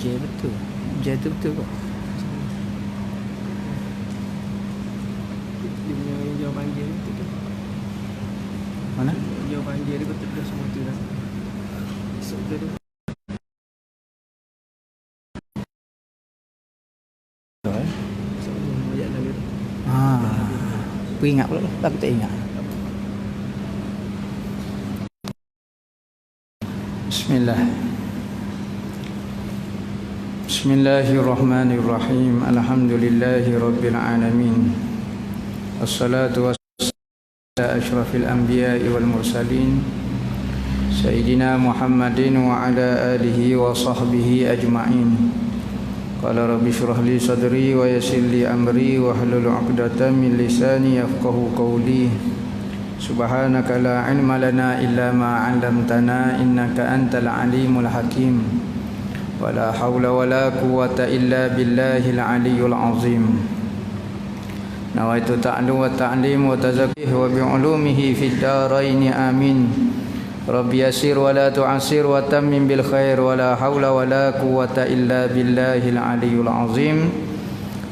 J betul. J tu betul kok. Dia punya jawapan J ni betul ke? Mana? Jawapan J dia betul dah semua tu dah. So betul tu. Betul. So ayat lalu tu. Aku ingat pula. Aku tak ingat. Bismillah. Bismillahirrahmanirrahim. Alhamdulillahi rabbil alamin. Assalatu wassalamu ala asyrafil anbiya'i wal mursalin Sayyidina Muhammadin wa ala alihi wa sahbihi ajma'in. Qala rabbi shrah li sadri wa yassir li amri wa hlul 'uqdatam min lisani yafqahu qawli. Subhanaka la ilma lana illa ma 'allamtana innaka antal alimul hakim. Wala haula wala quwwata illa billahil aliyyil azim. Nawaitu ta'lu wa ta'lim wa tazakkih wa bi'ulumihi fid darain amin. Rabbi yassir wa la tu'assir wa tammim bil khair wala haula wala quwwata illa billahil aliyyil azim.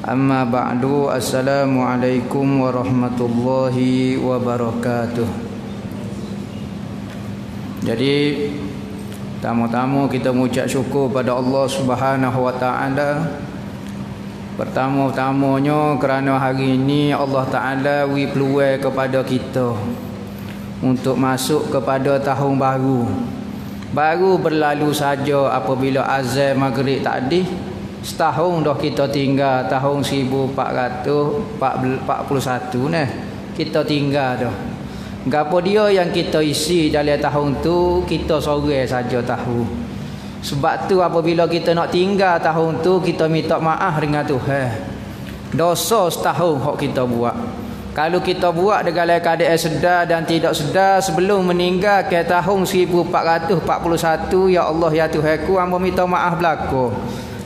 Amma ba'du. Assalamu alaikum warahmatullahi wabarakatuh. Jadi tamu-tamu kita mengucap syukur pada Allah Subhanahu wa taala. Pertama-tamanya kerana hari ini Allah Taala beri peluang kepada kita untuk masuk kepada tahun baru. Baru berlalu saja apabila azan maghrib tadi. Setahun dah kita tinggal tahun 1441 nah. Kita tinggal dah. Gapo dia yang kita isi dalam tahun tu, kita sorang saja tahu. Sebab tu apabila kita nak tinggal tahun tu, kita minta maaf dengan Tuhan. Dosa setahun hak kita buat. Kalau kita buat dalam keadaan sedar dan tidak sedar sebelum meninggal ke tahun 1441, ya Allah ya Tuhanku, hamba minta maaf belaka.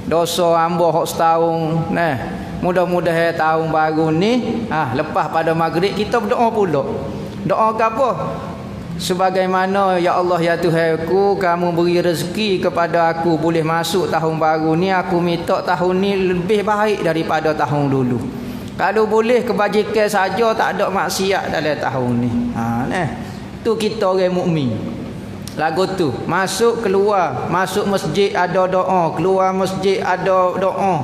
Dosa hamba hak setahun nah. Mudah-mudahan tahun baru ni lepas pada maghrib kita berdoa pula. Doa apa? Sebagaimana ya Allah ya Tuhanku, kamu beri rezeki kepada aku boleh masuk tahun baru ni, aku minta tahun ni lebih baik daripada tahun dulu. Kalau boleh kebajikan saja, tak ada maksiat dalam tahun ni. Tu kita orang mukmin. Lagu tu masuk keluar, masuk masjid ada doa, keluar masjid ada doa.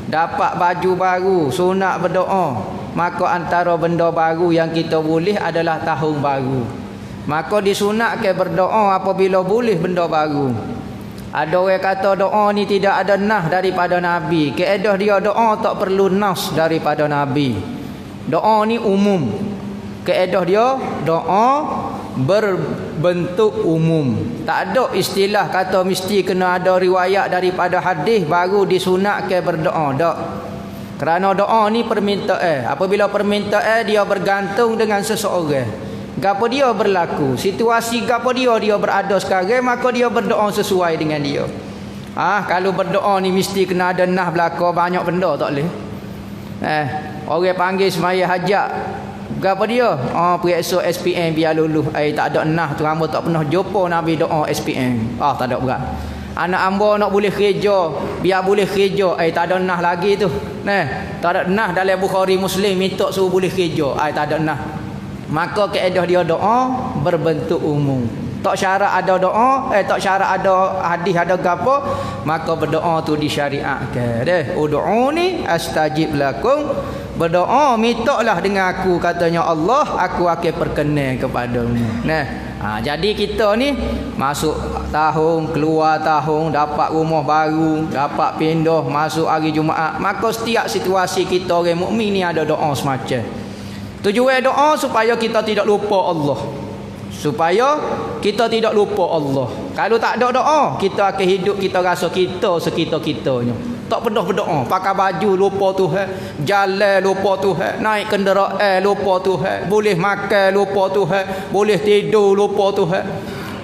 Dapat baju baru, sunat berdoa. Maka antara benda baru yang kita boleh adalah tahun baru. Maka disunatkan berdoa apabila boleh benda baru. Ada orang kata doa ni tidak ada nas daripada Nabi. Kaedah dia doa tak perlu nas daripada Nabi. Doa ni umum. Kaedah dia doa berbentuk umum. Tak ada istilah kata mesti kena ada riwayat daripada hadis baru disunatkan berdoa. Tak. Kerana doa ni permintaan. Apabila permintaan dia bergantung dengan seseorang. Gapo dia berlaku, situasi gapo dia berada sekarang, maka dia berdoa sesuai dengan dia. Kalau berdoa ni mesti kena ada nah belaka, banyak benda tak boleh. Orang panggil semaya hajat. Gapo dia? Periksa SPM biar lulus. Tak ada nah tu, hamba tak pernah jumpa Nabi doa SPM. Tak ada berat. Anak hamba nak boleh kerja, biar boleh kerja. Tak ada nah lagi tu. Tak ada nah dalam Bukhari Muslim minta suruh boleh kerja. Tak ada nah. Maka kaedah dia doa berbentuk umum. Tak syarat ada doa, tak syarat ada hadis ada gapo, maka berdoa tu disyariatkan. Ud'uni astajib lakum. Berdoa mintalah dengan aku, katanya Allah, aku akan perkenan kepadamu. Jadi kita ni masuk tahun, keluar tahun, dapat rumah baru, dapat pindah, masuk hari Jumaat. Maka setiap situasi kita orang mukmin ni ada doa semacam. Tujuan doa supaya kita tidak lupa Allah. Supaya kita tidak lupa Allah. Kalau tak ada doa, kita akan hidup kita rasa kita sekita-kitanya. Tak pernah berdoa. Pakai baju lupa Tuhan, jalan lupa Tuhan, naik kenderaan lupa Tuhan, boleh makan lupa Tuhan, boleh tidur lupa Tuhan.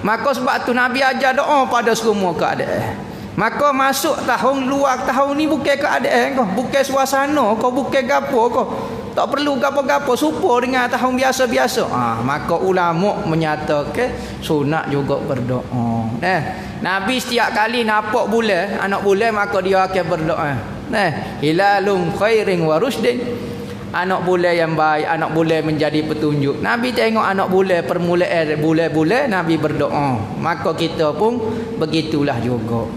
Maka sebab tu Nabi ajar doa pada semua keadaan. Maka masuk tahun luar tahun ni bukan keadaan kau, bukan suasana kau, bukan gapo kau. Tak perlu gapo-gapo serupa dengan tahun biasa-biasa. Maka ulama menyatakan sunat juga berdoa. Nabi setiap kali nampak bulan, anak bulan, maka dia akan berdoa. Hilalum khairin wa rusdin. Anak bulan yang baik, anak bulan menjadi petunjuk. Nabi tengok anak bulan, permulaan bulan-bulan, Nabi berdoa. Maka kita pun begitulah juga.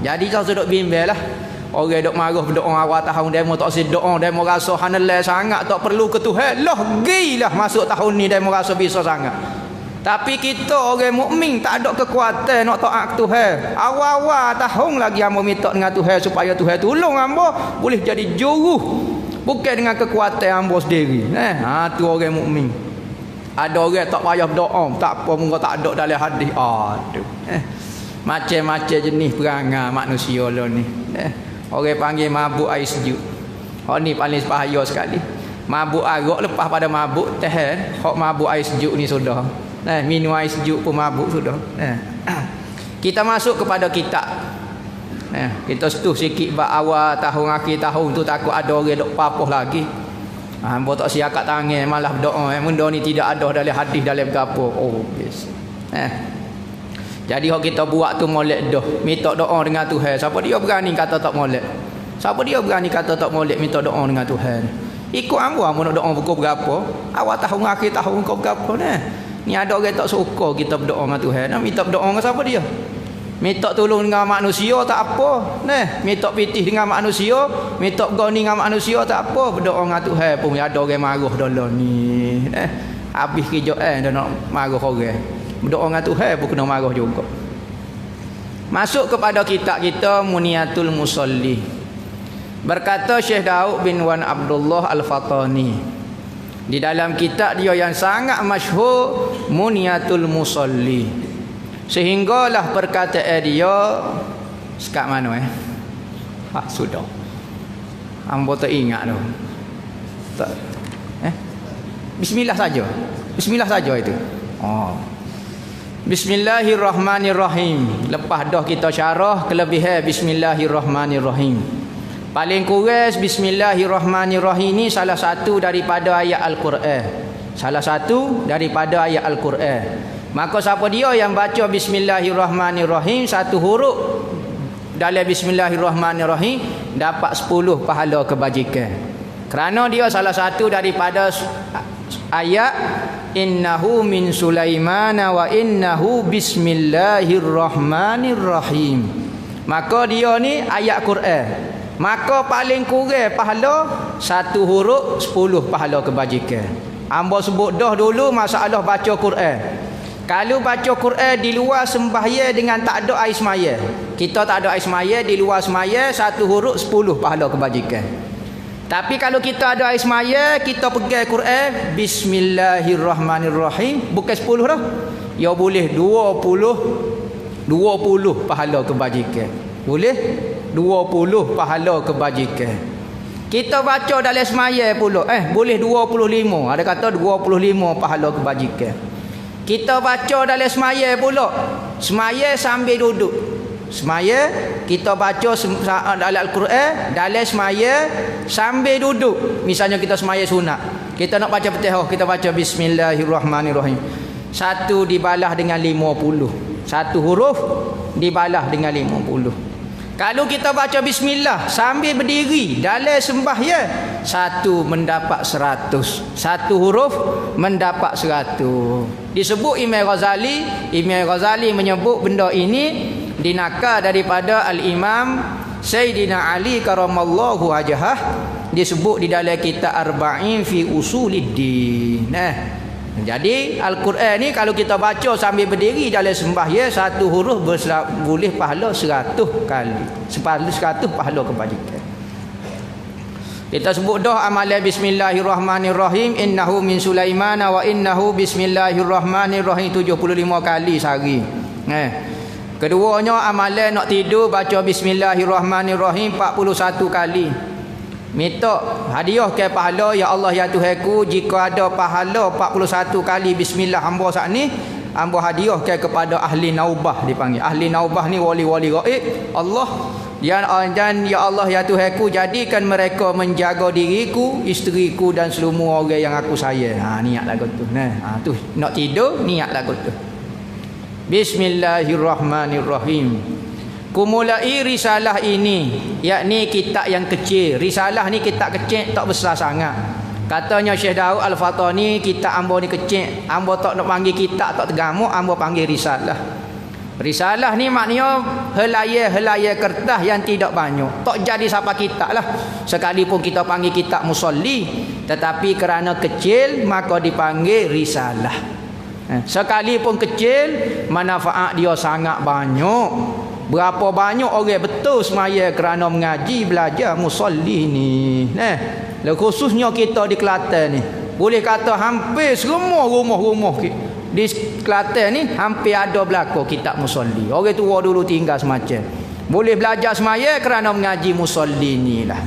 Jadi saya sudah bimbang lah. Orang dok marah berdoa awal tahun demo tak sedok doa, demo rasa hanalai sangat, tak perlu ke Tuhan. Gilah masuk tahun ni demo rasa bisa sangat. Tapi kita orang mukmin tak ada kekuatan nak taat Tuhan. Awal-awal tahun lagi hamba minta dengan Tuhan supaya Tuhan tolong hamba boleh jadi juru. Bukan dengan kekuatan hamba sendiri. Tu orang mukmin. Ada orang tak payah berdoa, tak apa muka tak ada dalam hadis. Aduh. Macam-macam jenis perangai manusia lah ni. Orang panggil mabuk air sejuk. Hak ni paling bahaya sekali. Mabuk arak lepas pada mabuk teh. Hak mabuk air sejuk ni sudah. Minum air sejuk pun mabuk sudah. Kita masuk kepada kitab. Kita setuh sikit bab awal tahun akhir tahun tu takut ada orang dok papoh lagi. Hamba tak siap kat tangan malah berdoa. Benda ni tidak ada dalam hadis dalam gapo. Oh yes. Jadi kalau kita buat tu molek dah, minta doa dengan Tuhan. Siapa dia berani kata tak molek? Siapa dia berani kata tak molek minta doa dengan Tuhan? Ikut hamba nak doa pukul berapa? Awal tahun akhir tahun kau berapa ni? Ni ada orang tak suka kita berdoa dengan Tuhan. Minta berdoa dengan siapa dia? Minta tolong dengan manusia tak apa. Minta pitih dengan manusia, minta goni dengan manusia tak apa. Berdoa dengan Tuhan pun ada orang marah dalam ni. Habis kerja dia nak marah orang. Berdoa dengan Tuhan pun kena marah juga. Masuk kepada kitab kita Muniyatul Musalli. Berkata Syekh Daud bin Wan Abdullah Al-Fatani di dalam kitab dia yang sangat masyhur Muniyatul Musalli. Sehinggalah perkataan dia sekat mana sudah. Hamba tak ingat dah. Tak. Bismillah saja. Bismillah saja itu. Bismillahirrahmanirrahim. Lepas dah kita syarah kelebihan Bismillahirrahmanirrahim. Paling kurang Bismillahirrahmanirrahim ni salah satu daripada ayat Al-Quran. Salah satu daripada ayat Al-Quran. Maka siapa dia yang baca Bismillahirrahmanirrahim satu huruf dalam Bismillahirrahmanirrahim dapat 10 pahala kebajikan. Kerana dia salah satu daripada ayat innahu min Sulaimana wa innahu bismillahirrahmanirrahim. Maka dia ni ayat Quran. Maka paling kurang pahala satu huruf 10 pahala kebajikan. Hamba sebut dah dulu masalah baca Quran. Kalau baca Quran di luar sembahyang dengan tak ada air semaya, kita tak ada air semaya, di luar semaya satu huruf 10 pahala kebajikan. Tapi kalau kita ada air semaya, kita pegang Quran Bismillahirrahmanirrahim, bukan 10 dah. Ya boleh 20 pahala kebajikan. Boleh 20 pahala kebajikan. Kita baca dalam semaya pula boleh 25. Ada kata 25 pahala kebajikan. Kita baca dalam semaya pula. Semaya sambil duduk. Semaya kita baca dalam Al-Quran dalam semaya sambil duduk. Misalnya kita semaya sunat, kita nak baca Fatihah, kita baca Bismillahirrahmanirrahim. Satu dibalas dengan 50. Satu huruf dibalas dengan 50. Kalau kita baca bismillah sambil berdiri dalam sembahyang, satu mendapat 100. Satu huruf mendapat 100. Disebut Imam Ghazali menyebut benda ini dinakal daripada Al-Imam Sayyidina Ali karamallahu wajhah, disebut di dalam kitab Arba'in fi Usuluddin. Jadi Al-Quran ni kalau kita baca sambil berdiri dalam sembahyang, satu huruf boleh pahala 100 kali. 100 pahala kebajikan. Kita sebut dah amalan Bismillahirrahmanirrahim, innahu min Sulaimana wa innahu Bismillahirrahmanirrahim 75 kali sehari. Keduanya amalan nak tidur baca Bismillahirrahmanirrahim 41 kali. Minta hadiah ke pahala, ya Allah ya Tuhanku, jika ada pahala 41 kali bismillah hamba saat ni, hamba hadiah ke kepada ahli naubah dipanggil. Ahli naubah ni wali-wali gaib Allah. Dan ya Allah ya Tuhanku, jadikan mereka menjaga diriku, isteriku dan semua orang yang aku sayang. Niat lagu tu. Tu nak tidur niat lagu tu. Bismillahirrahmanirrahim. Kumulai risalah ini, yakni kitab yang kecil. Risalah ni kitab kecil, tak besar sangat. Katanya Syekh Daud Al-Fatani, kitab ambo ni kecil. Ambo tak nak panggil kitab, tak tergamuk, ambo panggil risalah. Risalah ni maknanya helai-helai kertas yang tidak banyak. Tak jadi siapa kitab lah. Sekalipun kita panggil kitab musalli, tetapi kerana kecil maka dipanggil risalah. Sekalipun kecil, manfaat dia sangat banyak. Berapa banyak orang betul semaya kerana mengaji belajar musalli ni. Khususnya kita di Kelantan ni, boleh kata hampir semua rumah-rumah di Kelantan ni hampir ada berlaku kitab musalli. Orang tua dulu tinggal semacam. Boleh belajar semaya kerana mengaji musalli ni lah.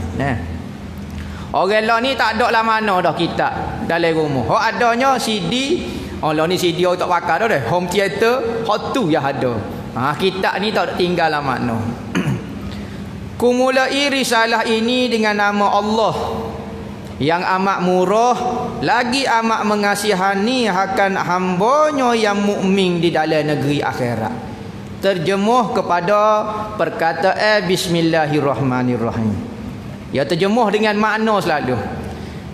Orang lah ni tak ada lah mana dah kitab dalam rumah. Hak adanya CD. Lah ni CD orang tak pakai dah. Home theater, hak tu yang ada. Kitab ni tak tinggal lah mana. Kumulai risalah ini dengan nama Allah yang amat murah lagi amat mengasihani akan hambanya yang mukmin di dalam negeri akhirat. Terjemuh kepada perkataan Bismillahirrahmanirrahim. Ya, terjemuh dengan makna selalu.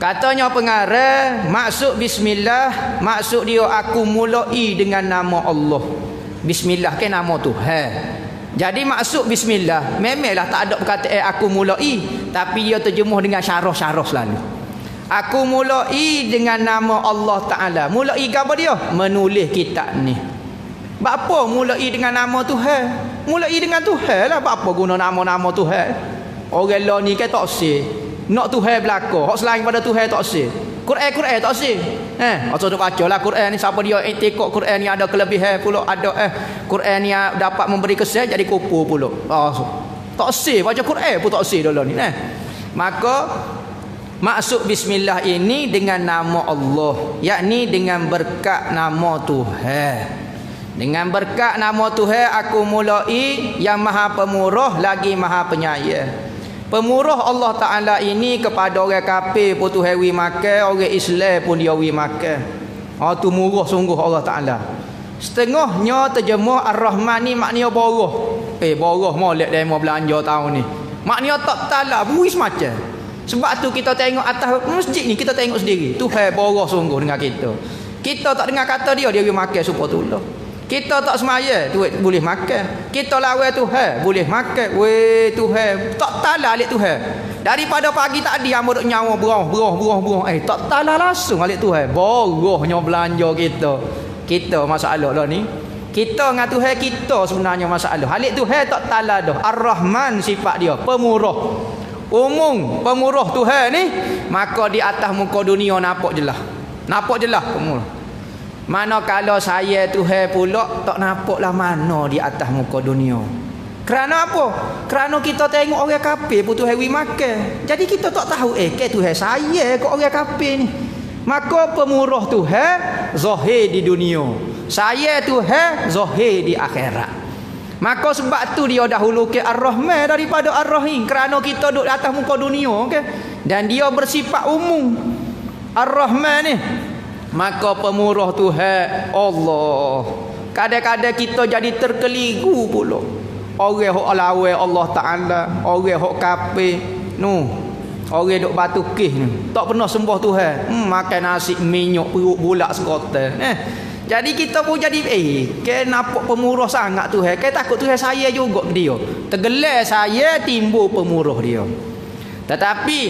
Katanya pengarang, maksud bismillah, maksud dia aku mulai dengan nama Allah. Bismillah ke nama Tuhan. Jadi maksud bismillah memanglah tak ada perkataan aku mulai, tapi dia terjemuh dengan syarah-syarah selalu. Aku mulai dengan nama Allah Ta'ala. Mulai apa dia? Menulis kitab ni. Bapa mulai dengan nama Tuhan? Mulai dengan Tuhan lah. Bapa guna nama-nama Tuhan? Orang lah ni kan tak sih. Nak Tuhan belakang. Hak selain pada Tuhan tak sih. Quran tak sih. Atau tu baca lah Quran ni. Siapa dia etikot Quran ni ada kelebihan pula. Ada Quran ni dapat memberi kesan jadi kupu pula. Tak sih. Baca Quran pun tak sih dulu ni. Maka maksud bismillah ini dengan nama Allah, yakni dengan berkat nama Tuhan. Dengan berkat nama Tuhan aku mulai yang maha pemurah lagi maha penyayang. Pemurah Allah Ta'ala ini kepada orang kafir pun Tuhan wi makan, orang Islam pun dia wi makan. Tu murah sungguh Allah Ta'ala. Setengahnya terjemuh Ar-Rahman ni maknanya borah. Borah molek demo belanja tahun ni. Maknanya tak talah buih semacam. Sebab tu kita tengok atas masjid ni, kita tengok sendiri Tuhan borah sungguh dengan kita. Kita tak dengar kata dia wi makan supaya tolong. Kita tak semaya tu boleh makan. Kita lawan Tuhan boleh makan. Weh Tuhan tak talah alik Tuhan. Daripada pagi tadi hamba duk nyawa berah. Tak talah langsung alik Tuhan. Borahnya belanja kita. Kita masalah lah ni. Kita dengan Tuhan kita sebenarnya masalah. Alik Tuhan tak talah dah. Ar-Rahman sifat dia, pemurah. Umum pemurah Tuhan ni, maka di atas muka dunia nampak jelas. Nampak jelas pemurah. Mana kalau saya Tuhan pula tak nampaklah mana di atas muka dunia. Kerana apa? Kerana kita tengok orang kafir pun Tuhan wi makan. Jadi kita tak tahu ke Tuhan saya ke orang kafir ni. Maka pemurah Tuhan zahir di dunia. Saya Tuhan zahir di akhirat. Maka sebab tu dia dahulu ke Ar-Rahman daripada Ar-Rahim. Kerana kita duduk di atas muka dunia, dan dia bersifat umum. Ar-Rahman ni, maka pemurah Tuhan Allah. Kadang-kadang kita jadi terkeliru pula. Orang hok lawan Allah Ta'ala, orang hok kafir orang duk batu kih ni, tak pernah sembah Tuhan. Makan nasi minyak perut bulak sekotak. Jadi kita pun jadi kan nampak pemurah sangat Tuhan. Kan takut Tuhan saya juga ke dia. Tergelar saya timbul pemurah dia. Tetapi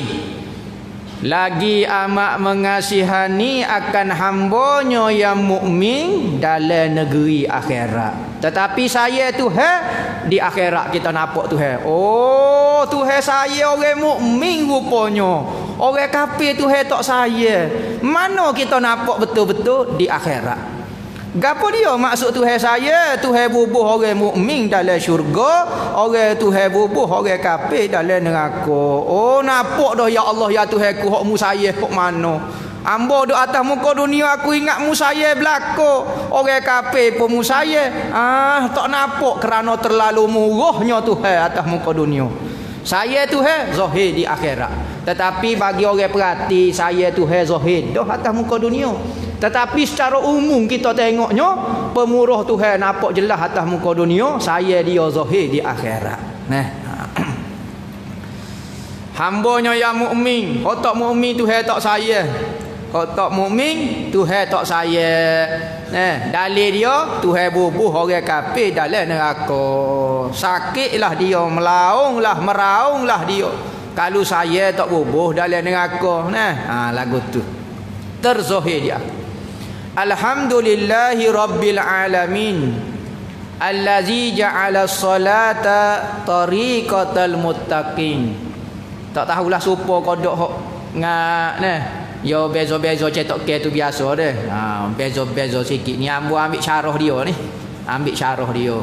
lagi amat mengasihani akan hambanya yang mukmin dalam negeri akhirat. Tetapi saya Tuhan di akhirat kita nampak Tuhan. Tuhan saya orang mukmin rupanya. Orang kafir Tuhan tak saya. Mana kita nampak betul-betul di akhirat. Gapo dia maksud Tuhan saya? Tuhan bubuh orang mukmin dalam syurga, orang Tuhan bubuh orang kafir dalam neraka. Nampak dah ya Allah ya Tuhanku hak mu saya hak mana? Ambo duk atas muka dunia aku ingat mu saya belako. Orang kafir pun mu saya. Tak nampak kerana terlalu murahnya Tuhan atas muka dunia. Saya Tuhan zahir di akhirat. Tetapi bagi orang perhati, saya Tuhan zahir dah atas muka dunia. Tetapi secara umum kita tengoknya pemurah Tuhan nampak jelas atas muka dunia, saya dia zahir di akhirat. Nah. Hambanya yang mukmin, hak tak mukmin Tuhan tak saya. Hak tak mukmin Tuhan tak saya. Nah, dalil dia Tuhan bubuh orang kafir dalam neraka. Sakitlah dia, meraunglah dia. Kalau saya tak bubuh dalam neraka. Nah, lagu tu. Terzahir dia. Alhamdulillahi rabbil alamin. Allazi ja'ala as-salata tariqatal muttaqin. Tak tahulah supo kodok hok ngak nah. Yo bezo-bezo cetok ke tu biasa deh. Bezo-bezo sikit ni ambil syarah dia ni. Ambil syarah dia.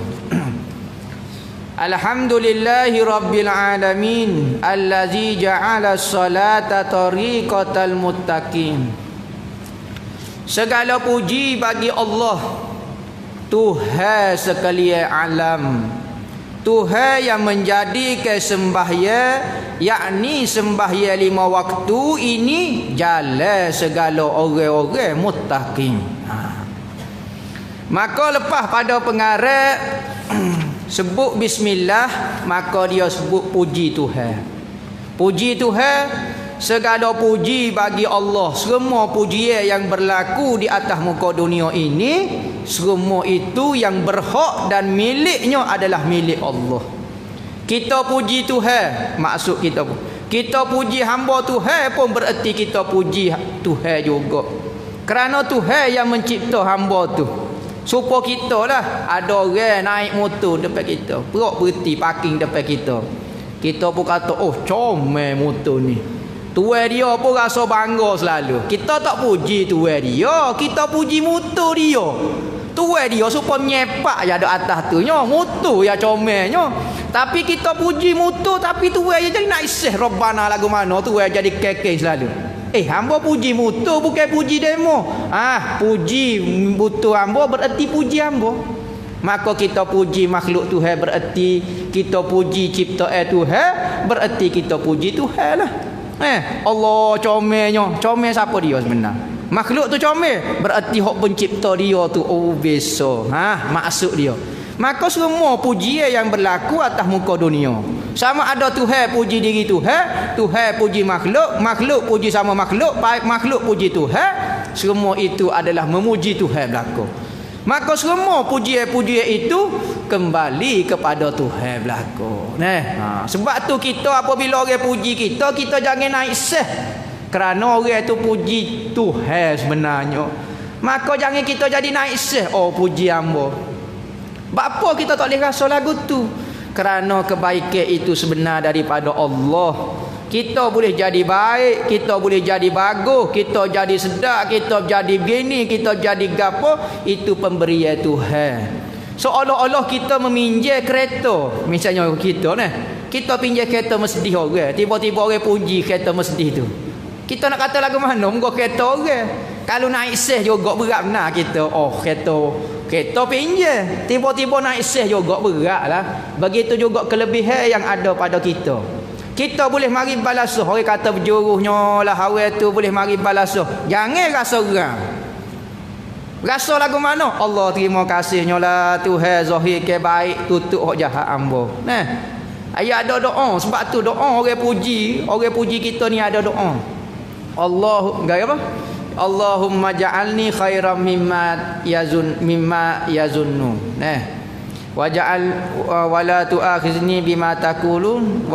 Alhamdulillahi rabbil alamin allazi ja'ala as-salata tariqatal muttaqin. Segala puji bagi Allah, Tuhan sekalian alam. Tuhan yang menjadikan sembahyang, yakni sembahyang 5 waktu ini jalan segala orang-orang muttaqin. Maka lepas pada pengarang sebut bismillah, maka dia sebut puji Tuhan. Puji Tuhan, segala puji bagi Allah. Semua pujian yang berlaku di atas muka dunia ini, semua itu yang berhak dan miliknya adalah milik Allah. Kita puji Tuhan, maksud kita puji hamba Tuhan pun bererti kita puji Tuhan juga. Kerana Tuhan yang mencipta hamba tu. Supaya kita lah ada orang naik motor depan kita, perut berhenti parking depan kita. Kita pun kata, oh comel motor ni. Tuan dia pun rasa bangga selalu. Kita tak puji tuan dia, kita puji motor dia. Tuan dia supaya menyepak je ada atas tu nya, motor ya comelnya. Tapi kita puji motor, tapi tuan dia jadi nak isih Rabbana lagu mana, tuan jadi kekek selalu. Hamba puji motor bukan puji demo. Puji motor hamba bererti puji hamba. Maka kita puji makhluk Tuhan bererti kita puji ciptaan Tuhan, bererti kita puji Tuhan lah. Allah comelnya. Comel siapa dia sebenarnya? Makhluk tu comel, bererti hak pencipta dia tu besar. Maksud dia. Maka semua pujian yang berlaku atas muka dunia, sama ada Tuhan puji diri Tuhan, Tuhan puji makhluk, makhluk puji sama makhluk, makhluk puji Tuhan, semua itu adalah memuji Tuhan berlaku. Maka semua pujian-pujian itu kembali kepada Tuhan berlaku. Sebab tu kita apabila orang puji kita, kita jangan naik seh. Kerana orang itu puji Tuhan sebenarnya. Maka jangan kita jadi naik seh. Oh puji hamba. Bapa kita tak boleh rasa lagu tu. Kerana kebaikan itu sebenar daripada Allah. Kita boleh jadi baik, kita boleh jadi bagus, kita jadi sedap, kita jadi begini, kita jadi gapo, itu pemberian Tuhan. Seolah-olah kita meminjam kereta. Misalnya kita kita pinjam kereta Mercedes orang, tiba-tiba orang puji kereta Mercedes tu. Kita nak kata lagu mana? Moga kereta orang. Kalau naik seh juga berat benar kita. Oh kereta pinjam, tiba-tiba naik seh juga berat lah. Begitu juga kelebihan yang ada pada kita. Kita boleh mari balasuh. Orang kata berjuruhnya lah awal tu boleh mari balasuh. Jangan rasa geram. Rasa lagu mana? Allah terima kasihnya lah Tuhan zahir ke baik, tutup hak jahat hamba. Ayat ada doa. Sebab tu doa orang puji kita ni ada doa. Allah gaya apa? Allahumma ja'alni khairam mimma yazunnu. Waja'al wala tu'akhizni bima taqulun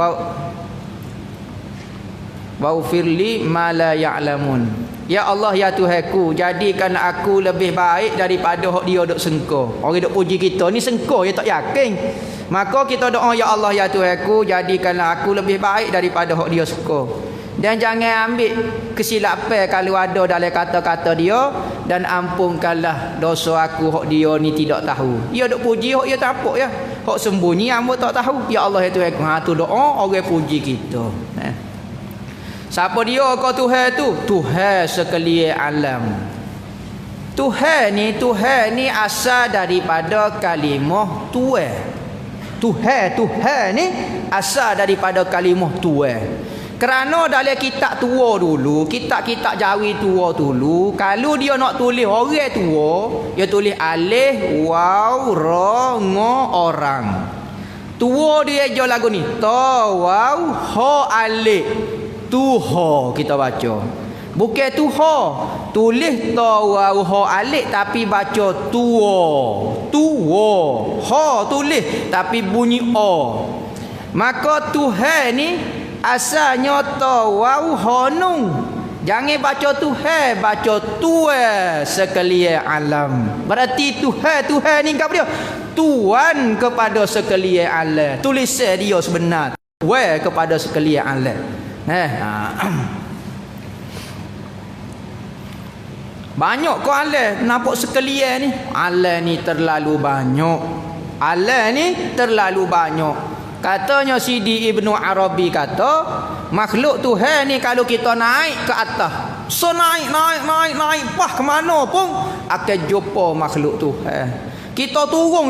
waghfirli ma la ya'lamun. Ya Allah ya Tuhanku, jadikan aku lebih baik daripada hak dia duk sengko. Orang duk puji kita ni sengko dia tak yakin. Maka kita doa, ya Allah ya Tuhanku, jadikanlah aku lebih baik daripada hak dia sengko. Dan jangan ambil kesilapan kalau ada dalam kata-kata dia, dan ampunkanlah dosa aku hak dia ni tidak tahu. Dia duk puji hak dia tak apa ya. Hak sembunyi hamba tak tahu. Ya Allah ya Tuhanku. Tu doa orang puji kita. Siapa dia kau Tuhan tu? Tuhan sekalian alam. Tuhan ni asal daripada kalimah Tuhan. Tuhan ni asal daripada kalimah Tuhan. Kerana dalam kitab tua dulu, kitab-kitab Jawi tua dulu, kalau dia nak tulis orang tua, dia tulis alif, waw, ra, nga, orang. Tua dia je lagu ni. Ta, waw, ha, alif. Tuha kita baca. Bukan tuha. Tulis ta, waw, ha, alif tapi baca tua. Tua. Ha tulis tapi bunyi o. Maka Tuhan ni asalnya ta, waw, ha, nun. Jangan baca Tuhan, baca Tuhan sekalian alam. Berarti Tuhan ni apa dia? Tuan kepada sekalian alam. Tulisan dia sebenar. Tuan kepada sekalian alam. Banyak kau alam nampak sekalian ni. Alam ni terlalu banyak. Alam ni terlalu banyak. Katanya Sidi Ibnu Arabi kata, makhluk Tuhan ni kalau kita naik ke atas, so naik pah ke mana pun akan jumpa makhluk Tuhan. Kita turun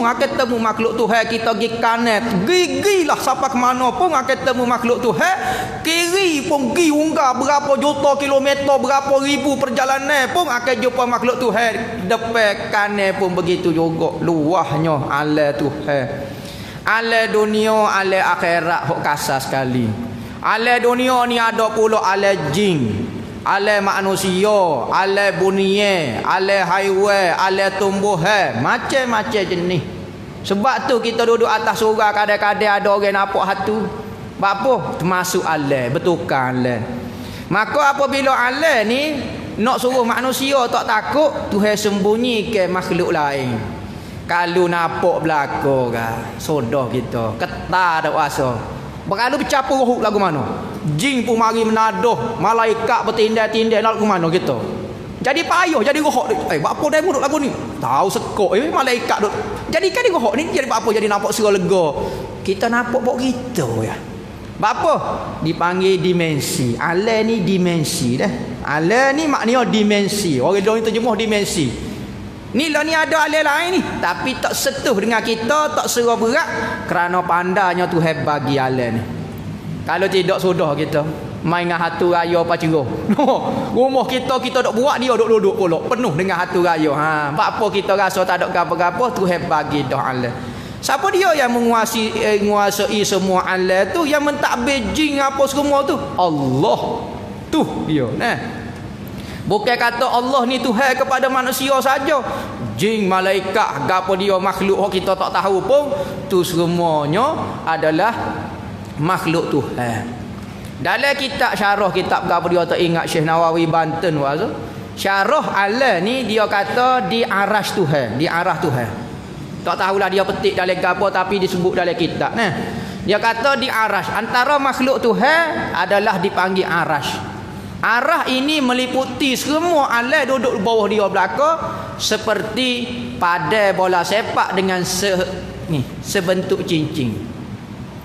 akan temu makhluk Tuhan. Kita pergi kanan, gigilah sampai ke mana pun akan temu makhluk Tuhan. Kiri pun pergi unggah berapa juta kilometer, berapa ribu perjalanan pun akan jumpa makhluk Tuhan. Depan kanan pun begitu juga. Luahnya alam Tuhan. Alam dunia, alam akhirat hok kasar sekali. Alam dunia ni ada pula alam jin, alam manusia, alam bunia, alam haiwan, alam tumbuhan, macam-macam jenis. Sebab tu kita duduk atas surau, kadang-kadang ada orang nampak hatu. Apa? Termasuk alam, bertukar alam. Maka apabila alam ni nak suruh manusia tak takut, Tuhan sembunyikan makhluk lain. Kalau nampak belakang kan, sodah kita, ketar tak rasa. Berlalu bercampur roh lagu mana? Jin pun mari menadah, malaikat bertindak-tindak lagu mana kita. Jadi payah, jadi roh ni. Apa dia duduk lagu ni? Tahu sekok malaikat duk. Jadi kan dia roh ni jadi apa? Jadi nampak serah lega. Kita nampak bok kita ya. Apa? Dipanggil dimensi. Alam ni dimensi dah. Alam ni maknanya dimensi. Orang dia terjemah dimensi. Ni lah ni ada alam lain ni, tapi tak setuh dengan kita, tak serah berat kerana pandainya Tuhan bagi alam ni. Kalau tidak sudah kita main dengan hatu raya apa cerah. Rumah kita tak buat, dia duduk pula penuh dengan hatu raya. Apa kita rasa tak ada apa-apa, Tuhan bagi dah alam. Siapa dia yang menguasai semua alam tu, yang mentadbir jin apa semua tu? Allah. Tu dia. Bukan kata Allah ni Tuhan kepada manusia saja. Jin, malaikat, gapo dia makhluk kita tak tahu pun, tu semuanya adalah makhluk Tuhan. Dalam kitab syarah kitab gapo dia tak ingat Syekh Nawawi Banten waktu. Syarah alam ni dia kata di arasy Tuhan, di arah Tuhan. Tak tahulah dia petik dalam gapo tapi disebut dalam kitab. Dia kata di arasy. Antara makhluk Tuhan adalah dipanggil arasy. Arah ini meliputi semua alam duduk bawah dia belaka, seperti pada bola sepak dengan sebentuk cincin.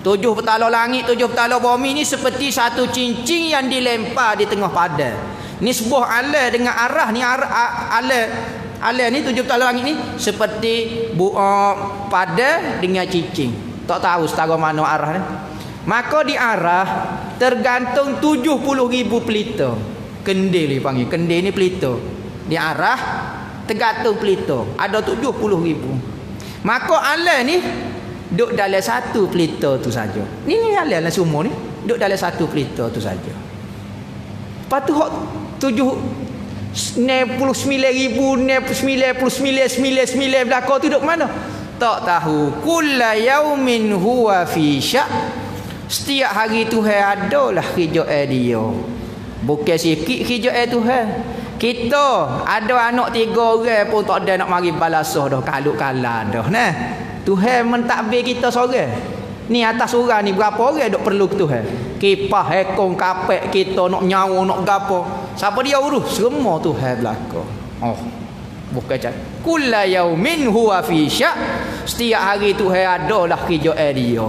7 petala langit, 7 petala bumi ni seperti satu cincin yang dilempar di tengah pada. Ni sebuah alam dengan arah ni alam ni 7 petala langit ni seperti pada dengan cincin. Tak tahu setara mana arah ni. Maka di arah tergantung 70,000 pelita. Kendil dipanggil. Kendil ni pelita. Di arah tergantung pelita. Ada 70,000. Maka alam ni duduk dalam satu pelita tu saja. Ni alam semua ni duduk dalam satu pelita tu saja. Lepas tu 99,999 belakang tu duduk mana? Tak tahu. Kulla yaumin huwa fi sya'. Setiap hari Tuhan adalah kerjaan dia. Bukan sikit kerjaan Tuhan. Kita ada anak 3 orang pun tak ada nak mari balasah dah, kaluk-kalah dah. Tuhan mentadbir kita seorang. Ni atas surau ni berapa orang dok perlu ke Tuhan? Kipah, ekong, kapek kita nak nyawa nak gapo. Siapa dia urus? Semua Tuhan belaka. Bukan macam kulla yaumin huwa fi sya'. Setiap hari Tuhan adalah kerjaan dia.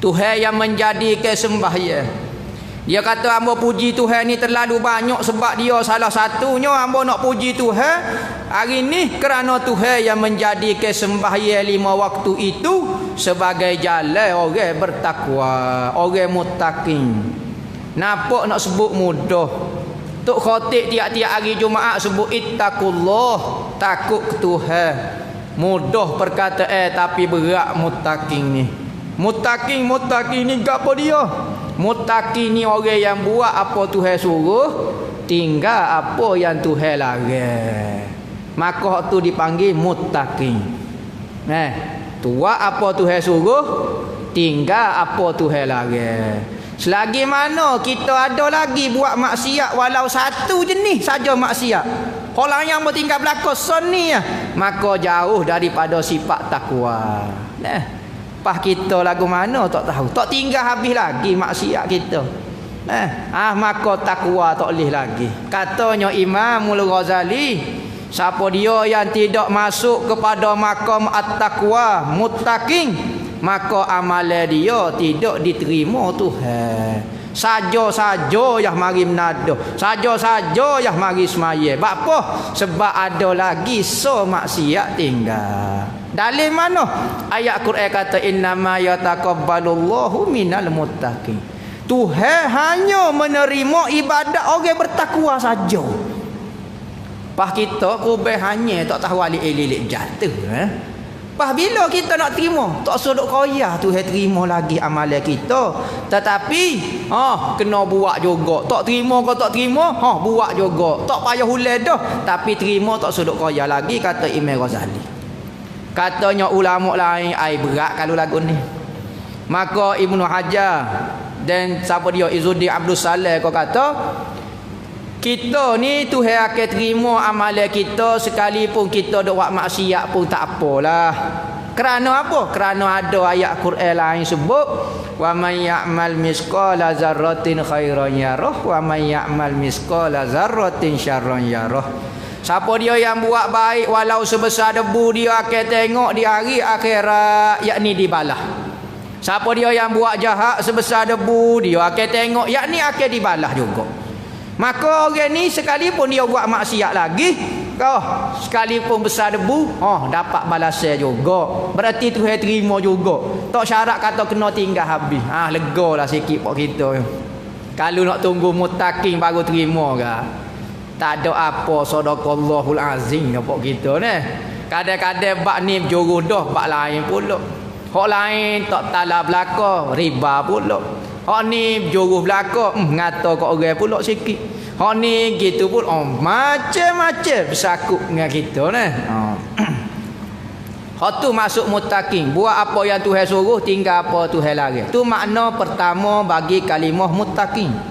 Tuhan yang menjadikan sembahyang. Dia kata hamba puji Tuhan ni terlalu banyak sebab dia salah satunya hamba nak puji Tuhan hari ni kerana Tuhan yang menjadikan sembahyang 5 waktu itu sebagai jalan orang bertakwa, orang muttaqin. Nampak nak sebut mudah. Tok khatib tiap-tiap hari Jumaat sebut ittaqullah, takut ke Tuhan. Mudah perkataan tapi berat muttaqin ni. Muttaqin ni gapo dia? Muttaqin ni orang yang buat apa Tuhan suruh, tinggal apa yang Tuhan larang. Maka hak tu dipanggil muttaqin. Buat apa Tuhan suruh, tinggal apa Tuhan larang. Selagi mana kita ada lagi buat maksiat walau satu jenis saja maksiat, orang yang bertinggal belakang soni maka jauh daripada sifat takwa. Pas kita lagu mana tak tahu, tak tinggal habis lagi maksiat kita. Maka takwa tak boleh lagi. Katanya Imamul Ghazali, siapa dia yang tidak masuk kepada makam at-taqwa muttaqin, maka amalan dia tidak diterima Tuhan. Saja-saja yang mari menadah, saja-saja yang mari semaya. Apa? Sebab ada lagi maksiat tinggal. Dalil mana? Ayat Quran kata innama yataqabbalullahu minal muttaqin. Tuhan hanya menerima ibadat orang bertakwa saja. Pas kita kubeh hanya tak tahu alik-alik jatuh. Pas bila kita nak terima, tak sodok koyah Tuhan terima lagi amalan kita. Tetapi kena buat juga. Tak terima ke tak terima, buat juga. Tak payah hulai dah, tapi terima tak sodok koyah lagi, kata Imam Ghazali. Katanya ulama lain ai berat kalau lagu ni. Maka Ibnu Hajar dan siapa dia Izzuddin Abdul Salam kau kata kita ni Tuhan akan terima amalan kita sekalipun kita dak buat maksiat pun tak apalah. Kerana apa? Kerana ada ayat Quran lain sebut wa may ya'mal misqala dzarratin khairan yarah wa may ya'mal misqala dzarratin syarran yarah. Siapa dia yang buat baik walau sebesar debu, dia akan tengok di hari akhirat, yakni dibalas. Siapa dia yang buat jahat sebesar debu, dia akan tengok, yakni akan dibalas juga. Maka orang ni sekalipun dia buat maksiat lagi, sekalipun besar debu, dapat balasan juga. Berarti Tuhan terima juga. Tak syarat kata kena tinggal habis. Legalah sikit pak kita. Kalau nak tunggu muttaqin baru terima ke? Tak ada apa sadaqallahul azim apa kita ni. Kadang-kadang bab ni juru dah bab lain pula. Hak lain tak tala belaka, riba pula. Hak ni juru belaka, ngata kat orang pula sikit. Hak ni gitu pun macam-macam bersakut dengan kita ni. Hak tu masuk muttaqin, buat apa yang Tuhan suruh, tinggal apa Tuhan larang. Tu makna pertama bagi kalimah muttaqin.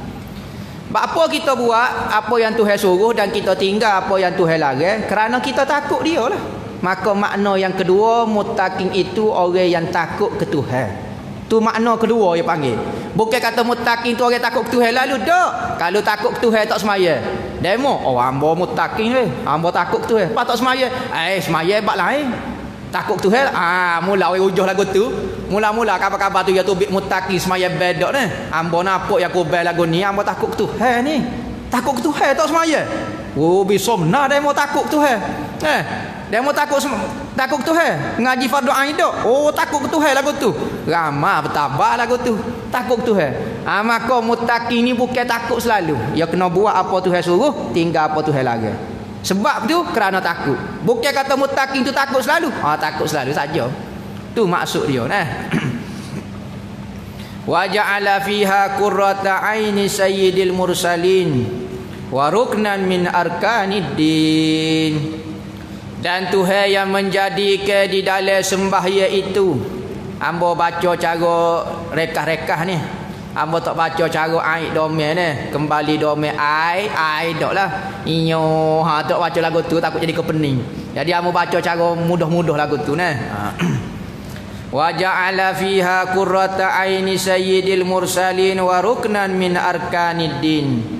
Apa kita buat apa yang Tuhan suruh dan kita tinggal apa yang Tuhan larang kerana kita takut dia lah. Maka makna yang kedua, muttaqin itu orang yang takut ke Tuhan. Tu makna kedua dia panggil. Bukan kata muttaqin tu orang takut ke Tuhan lalu dak. Kalau takut ke Tuhan tak semaya. Demo hamba muttaqin hamba takut ke Tuhan. Pas tak semaya, semaya bab lain. Takut ke Tuhan, mula orang ujuh lagu tu. Mula-mula kabar-kabar tu ya tu muttaqin semaya bedok ni. Hamba nampak yang kubel lagu ni, hamba takut ke Tuhan ni. Takut ke Tuhan tak semaya. Bisomna demo takut ke Tuhan. Demo takut ke Tuhan. Ngaji fardu ain dak. Takut ke Tuhan lagu tu. Ramah bertabah lagu tu. Takut ke Tuhan. Maka muttaqin ni bukan takut selalu. Dia kena buat apa Tuhan suruh, tinggal apa Tuhan larang. Sebab tu kerana takut. Bukan kata muttaqin tu takut selalu. Takut selalu saja. Tu maksud dia nah. Wa ja'ala fiha qurrata aini sayyidil mursalin wa ruknan min arkaniddin. Dan Tuhan yang menjadikan di dalam sembahyang itu, hamba baca cara rekah-rekah ni. Hamba tak baca cara aid domain ni. Kembali domain aid dak lah. Inyo tak baca lagu tu takut jadi kepening. Jadi hamba baca cara mudah-mudah lagu tu nah. Wa ja'ala fiha qurrata aini sayyidil mursalin wa ruknan min arkaniddin.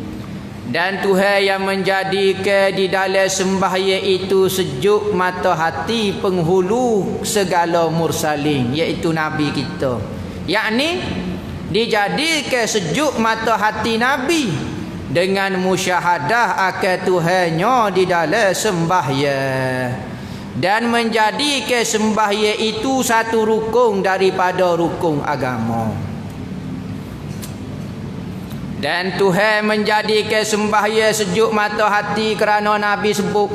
Dan Tuhan yang menjadikan di dalam sembahyang itu sejuk mata hati penghulu segala mursalin, iaitu Nabi kita. yakni dijadikan sejuk mata hati Nabi dengan musyahadah akan Tuhannya di dalam sembahyang, dan menjadikan sembahyang itu satu rukun daripada rukun agama. Dan Tuhan menjadikan sembahyang sejuk mata hati kerana Nabi sebut,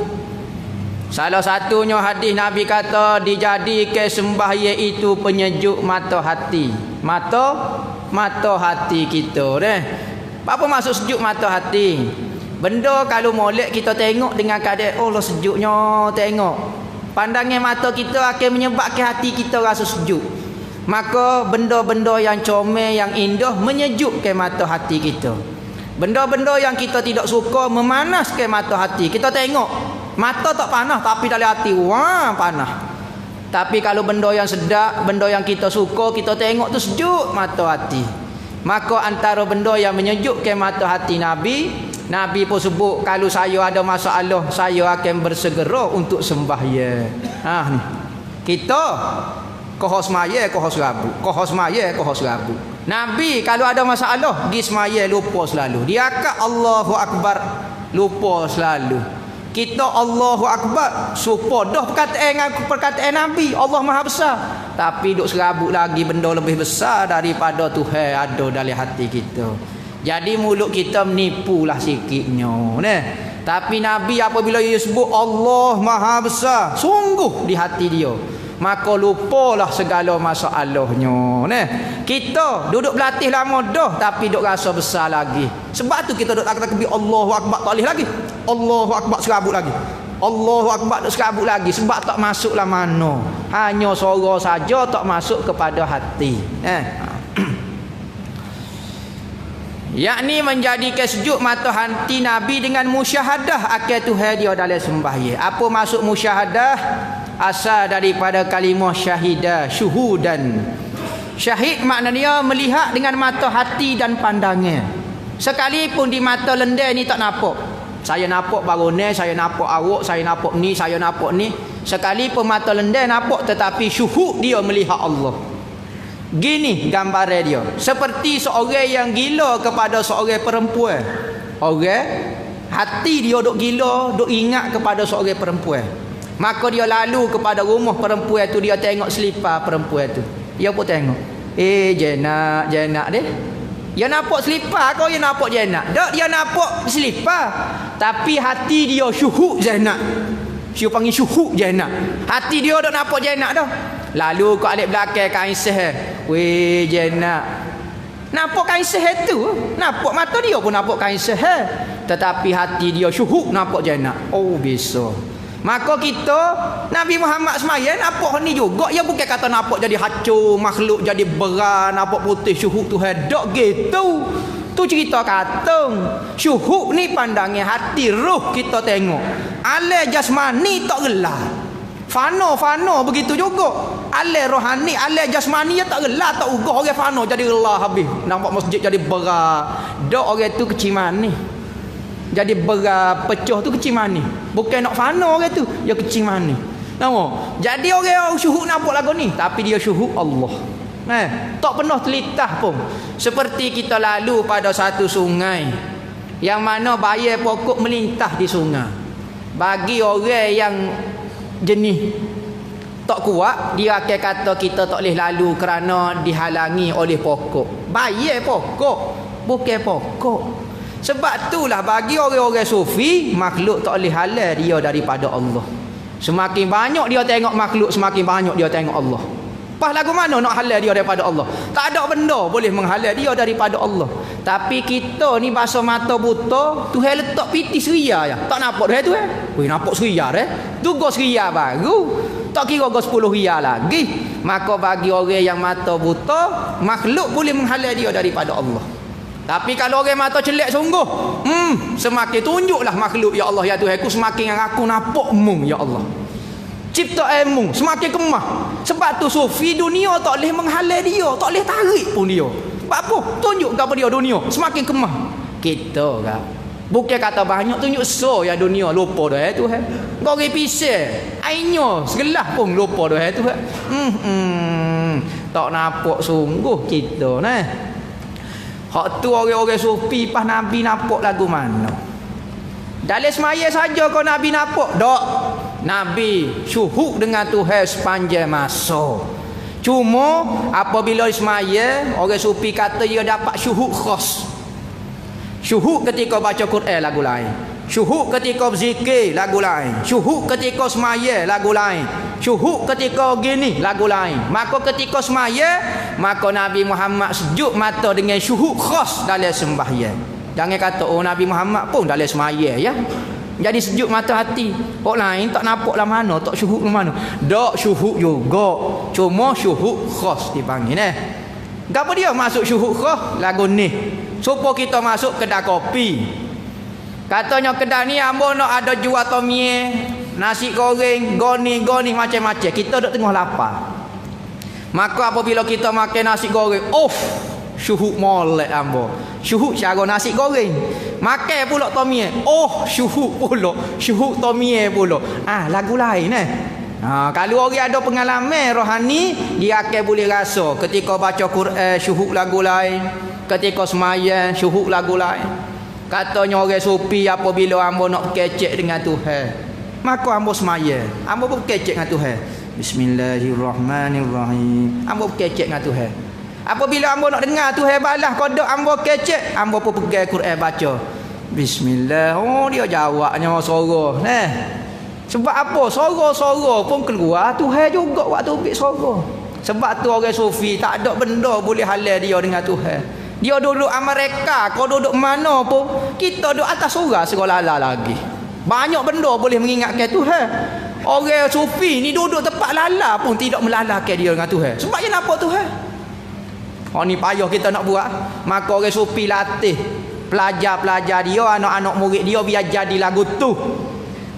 salah satunya hadis Nabi kata dijadikan sembahyang itu penyejuk mata hati. Mata hati kita apa maksud sejuk mata hati? Benda kalau molek kita tengok dengan keadaan Allah sejuknya, tengok pandangan mata kita akan menyebabkan hati kita rasa sejuk. Maka benda-benda yang comel, yang indah menyejukkan mata hati kita. Benda-benda yang kita tidak suka memanaskan mata hati. Kita tengok mata tak panas tapi dalam hati wah panas. Tapi kalau benda yang sedap, benda yang kita suka, kita tengok tu sejuk mata hati. Maka antara benda yang menyejukkan mata hati Nabi pun sebut, kalau saya ada masalah, saya akan bersegera untuk sembahyang. Ni kita kohos maya kohos rabu. Nabi kalau ada masalah pergi semaya lupa selalu. Dia kata Allahu Akbar lupa selalu. Kita Allahu Akbar supo dah perkataan Nabi Allah Maha Besar, tapi duk serabut lagi benda lebih besar daripada Tuhan ada dalam hati kita. Jadi mulut kita menipulah sikitnya tapi Nabi apabila dia sebut Allah Maha Besar sungguh di hati dia, maka lupalah segala masalahnya. Kita duduk berlatih lama dah tapi duk rasa besar lagi. Sebab tu kita duk takbir Allahu Akbar tak boleh lagi. Allahu Akbar serabut lagi. Allahu Akbar duk serabut lagi sebab tak masuklah mana. Hanya suara saja tak masuk kepada hati. Yakni menjadikan sejuk mata hati Nabi dengan musyahadah akan Tuhan dia dalam sembahyang. Apa maksud musyahadah? Asal daripada kalimah syahidah, syuhudan. Syahid maknanya melihat dengan mata hati dan pandangan. Sekalipun di mata lendai ni tak nampak. Saya nampak baronai, saya nampak awak, saya nampak ni, saya nampak ni. Sekalipun mata lendai nampak, tetapi syuhud dia melihat Allah. Gini gambaran dia, seperti seorang yang gila kepada seorang perempuan. Orang hati dia duk gila, duk ingat kepada seorang perempuan. Maka dia lalu kepada rumah perempuan tu, dia tengok selipar perempuan tu. Dia pun tengok, jenak dia. Dia nampak selipar kau, dia nampak jenak. Tak, dia nampak selipar, tapi hati dia syuhud jenak. Siapa panggil syuhud jenak? Hati dia duk nampak jenak dah. Lalu kau alik belakang kain seh. Weh jenak. Nampak kain seh tu. Nampak mata dia pun nampak kain seh. Tetapi hati dia syuhud nampak jenak. Oh bisa. Maka kita Nabi Muhammad semaya nampak ni juga. Dia bukan kata nampak jadi hancur, makhluk jadi beran, nampak putih syuhud Tuhan. Tak gitu. Tu cerita katung. Syuhud ni pandangan hati, ruh kita tengok. Alam jasmani tak gelap. Fano begitu juga. Alam rohani, alam jasmani dia tak gelap, tak ugah. Orang fano jadi gelap habis. Nampak masjid jadi berat. Dak orang tu kecil manis. Jadi berat, pecah tu kecil manis. Bukan nak fano orang tu, dia kecil manis. Nampak? Jadi orang syuhud nampak lagu ni, tapi dia syuhud Allah. Tak pernah telitah pun. Seperti kita lalu pada satu sungai yang mana bayar pokok melintah di sungai. Bagi orang yang jenis tak kuat, dia akan kata kita tak boleh lalu kerana dihalangi oleh pokok. Bayar pokok, bukan pokok. Sebab itulah bagi orang-orang sufi, makhluk tak boleh halal dia daripada Allah. Semakin banyak dia tengok makhluk, semakin banyak dia tengok Allah. Pas lagu mana nak halal dia daripada Allah? Tak ada benda boleh menghalal dia daripada Allah. Tapi kita ni bahasa mata buta, Tuhan letak piti seria je. Tak nampak Tuhan tu Weh nampak seria tu go seria baru. Tak kira go 10 ria lagi. Maka bagi orang yang mata buta, makhluk boleh menghalal dia daripada Allah. Tapi kalau orang mata celak sungguh, semakin tunjuklah makhluk ya Allah ya Tuhan aku, semakin yang aku nampak mung ya Allah. Ciptaan mung semakin kemah. Sebab tu sufi dunia tak boleh menghalal dia, tak boleh tarik pun dia. Sebab apa? Tunjuk kepada dia dunia semakin kemah. Kita kan Bukan kata banyak tunjuk so yang dunia lupa dah tu hai. Gori pisah. Ainyo segelah pun lupa dah tu hai. Tak nampak sungguh kita nah. Hak tu orang-orang sufi pas Nabi nampak lagu mana. Dalam semaya saja kau Nabi nampak. Tak. Nabi syuhud dengan Tuhan sepanjang masa. Cuma apabila semaya orang sufi kata dia dapat syuhud khas. Syuhud ketika baca Quran lagu lain. Syuhud ketika berzikir lagu lain. Syuhud ketika semaya lagu lain. Syuhud ketika gini lagu lain. Maka ketika semaya, maka Nabi Muhammad sejuk mata dengan syuhud khas dalam sembahyang. Jangan kata oh Nabi Muhammad pun dalam semaya ya. Jadi sejuk mata hati. Orang lain tak nampak lah mana, tak syuhud lah mana. Tak syuhud juga. Cuma syuhud khas dipanggil Gapo dia masuk syuhud khas lagu ni. Supaya kita masuk kedai kopi. Katanya kedai ni ambo nak ada jual tomie, nasi goreng, goni macam-macam. Kita duk tengah lapar. Maka apabila kita makan nasi goreng, syuhud molek ambo. Syuhud cara nasi goreng. Makan pula tomie. Syuhud pula. Syuhud tomie pula. Lagu lain kalau orang ada pengalaman rohani, dia akan boleh rasa ketika baca Quran syuhud lagu lain, ketika sembahyang syuhud lagu lain. Katanya orang sufi apabila hamba nak kecek dengan Tuhan, maka hamba sembahyang, hamba pun kecek dengan Tuhan. Bismillahirrahmanirrahim. Hamba kecek dengan Tuhan. Apabila hamba nak dengar Tuhan balas qada, hamba kecek, hamba pun pegang Quran baca. Bismillah. Dia jawabnya suara. Sebab apa? Suara pun keluar Tuhan juga waktu ambil suara. Sebab tu orang sufi tak ada benda boleh halal dia dengan Tuhan. Dia duduk Amerika, kau duduk mana pun, kita duduk atas surah sekolah lagi. Banyak benda boleh mengingatkan Tuhan. Orang sufi ni duduk tempat lala pun tidak melalaikan dia dengan Tuhan. Sebab dia nampak Tuhan. Ni payah kita nak buat. Maka orang sufi latih pelajar-pelajar dia, anak-anak murid dia biar jadi lagu tu.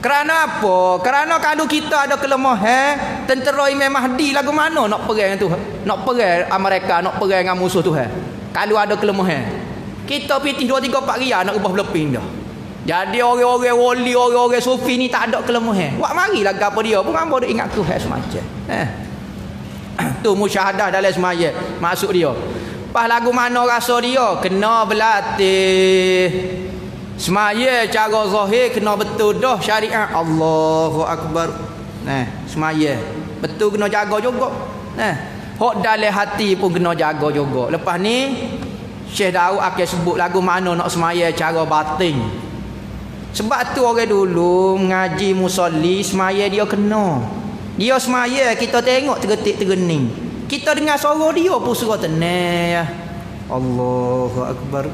Kerana apa? Kerana kalau kita ada kelemahan, tentera Imam Mahdi lagu mana nak perang dengan Tuhan? Nak perang Amerika, nak perang dengan musuh Tuhan. Kalau ada kelemahan, kita pitih 2 3 4 ria nak ubah beleping dah. Jadi orang-orang wali, orang-orang sufi ni tak ada kelemahan. Buat marilah gapo dia pun hamba ingat Tuhan semacam. Tu musyahadah dalam semaya maksud dia. Pas lagu mana rasa dia kena berlatih. Semaya cara zahir kena betul dah syariat. Allahu Akbar. Semaya betul kena jaga juga. Hak dalam hati pun kena jaga juga. Lepas ni Syekh Daud akan sebut lagu mana nak semaya cara batin. Sebab tu orang dulu mengaji musolli semaya dia kena. Dia semaya kita tengok tergetik-tergening. Kita dengar suara dia pun suara tenang. Allahu Akbar.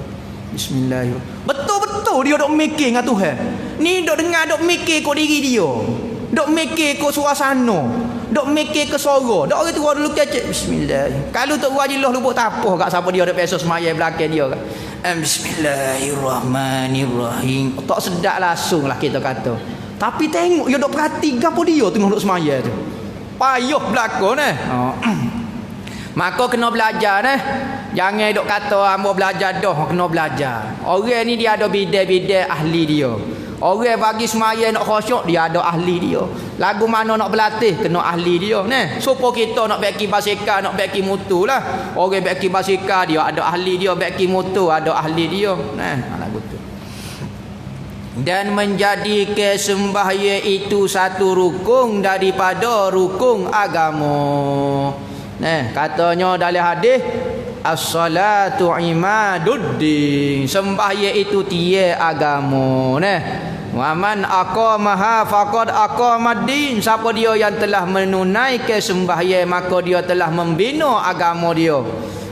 Bismillahirrahmanirrahim. Betul-betul dia dok mikir dengan Tuhan. Ni dok dengar, dok mikir kau diri dia. Dok mikir kau suasana. Dok mikir ke suara. Dok orang tua dulu kecek bismillah. Kalau tok wajilah lubuk tapoh kat siapa dia dok biasa sembahyang belakang dia kat. Bismillahirrahmanirrahim. Tak sedap langsung lah kita kata. Tapi tengok dia dok perhati gapo dia tengok dok sembahyang tu. Payah belakang Maka kena belajar Jangan dok kata hamba belajar dah, kena belajar. Orang ni dia ada bidai-bidai ahli dia. Orang bagi semaya nak khusyuk, dia ada ahli dia. Lagu mana nak berlatih, kena ahli dia. Supaya kita nak baki basikal, nak baki motor lah. Orang baki basikal, dia ada ahli dia. Baki motor, ada ahli dia. Lagu tu. Dan menjadikan sembahyang itu satu rukun daripada rukun agama. Katanya dalam hadis, as-salatu imaduddin. Sembahyang itu tiada agama. Wa man aqamaha faqad aqamaddin. Siapa dia yang telah menunaikan sembahyang, maka dia telah membina agama dia.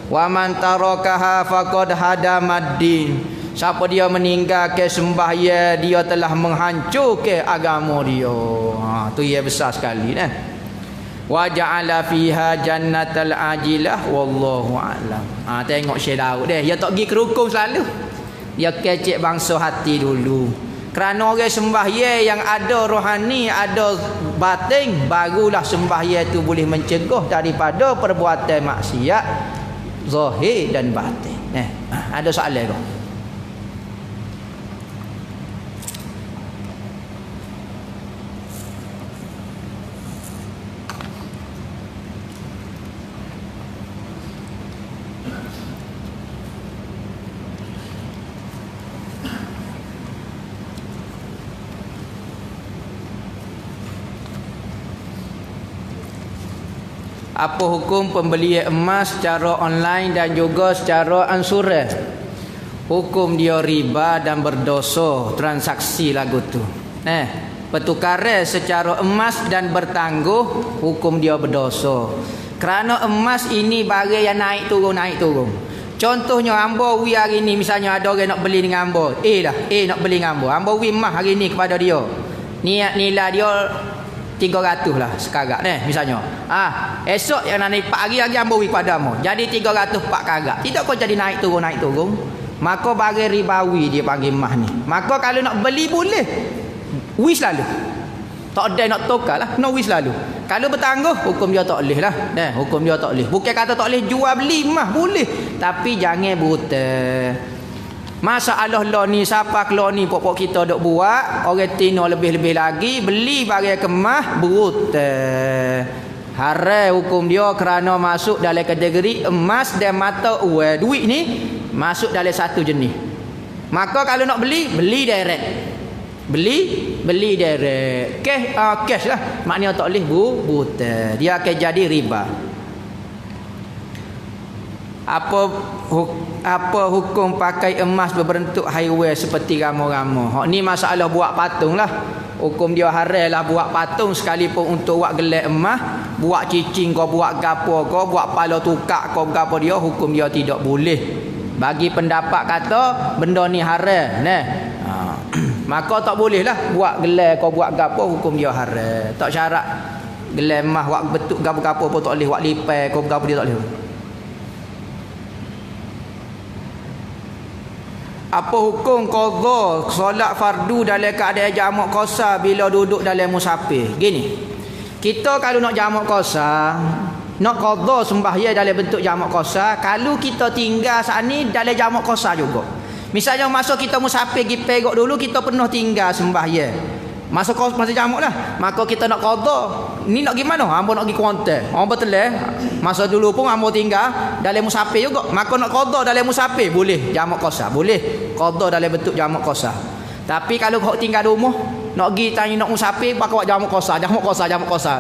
Wa man tarakaha faqad hadamaddin. Siapa dia meninggalkan sembahyang, dia telah menghancurkan agama dia. Tu ia besar sekali wa ja'ala fiha jannatal ajilah wallahu a'lam. Tengok Syekh Daud dia tak pergi ke rukun selalu. Dia kecek bangsa hati dulu. Kerana orang sembahyang yang ada rohani, ada batin, barulah sembahyang itu boleh mencegah daripada perbuatan maksiat zahir dan batin. Ada soalan ke? Apa hukum pembelian emas secara online dan juga secara ansurah? Hukum dia riba dan berdosa transaksi lagu tu. Pertukaran secara emas dan bertangguh, hukum dia berdosa. Kerana emas ini barang yang naik turun. Contohnya ambo wi hari ni, misalnya ada orang nak beli dengan ambo. Nak beli dengan ambo. Ambo wi emas hari ni kepada dia. Niat nilai dia 300 lah sekarang misalnya. Esok yang nak naik 4 hari ambo wi kepada ambo. Jadi 300 4 karat. Tidak kau jadi naik turun. Maka barang ribawi dia panggil emas ni. Maka kalau nak beli boleh. Wi selalu. Tak ada nak tukar lah. No wi selalu. Kalau bertangguh, hukum dia tak boleh lah. Hukum dia tak boleh. Bukan kata tak boleh jual beli emas, boleh. Tapi jangan buta. Masalah law ni, siapa law ni pokok kita dok buat, orang tino lebih-lebih lagi, beli barang kemas, buta. Haram hukum dia kerana masuk dalam kategori emas dan mata uang. Duit ni masuk dalam satu jenis. Maka kalau nak beli direct. Beli direct. Cash lah. Maknanya tak boleh buta. Dia akan jadi riba. Apa hukum pakai emas berbentuk haiwan seperti rama-rama? Hak ni masalah buat patung lah. Hukum dia haram lah buat patung sekalipun untuk buat gelar emas, buat cicing kau, buat gapo kau, buat pala tukak kau, gapo dia, hukum dia tidak boleh. Bagi pendapat kata benda ni haram, maka tak boleh lah buat gelar kau, buat gapo, hukum dia haram. Tak syarat gelar emas buat bentuk gapo-gapo pun tak boleh, buat lipai kau gapo dia tak boleh. Apa hukum qadha solat fardu dalam keadaan jamak qasar bila duduk dalam musafir? Gini. Kita kalau nak jamak qasar, nak qadha sembahyang dalam bentuk jamak qasar, kalau kita tinggal saat ni dalam jamak qasar juga. Misalnya masa kita musafir pergi perok dulu, kita pernah tinggal sembahyang. Masa jamak lah. Maka kita nak qadha. Ni nak gimana? Hamba nak pergi Kuantan. Hamba telah. Masa dulu pun hamba tinggal dalam musafir juga. Maka nak qadha dalam musafir boleh, jamak qasar boleh. Qadha dalam bentuk jamak qasar. Tapi kalau kau tinggal rumah, nak pergi tanya nak musafir, pakai buat jamak qasar.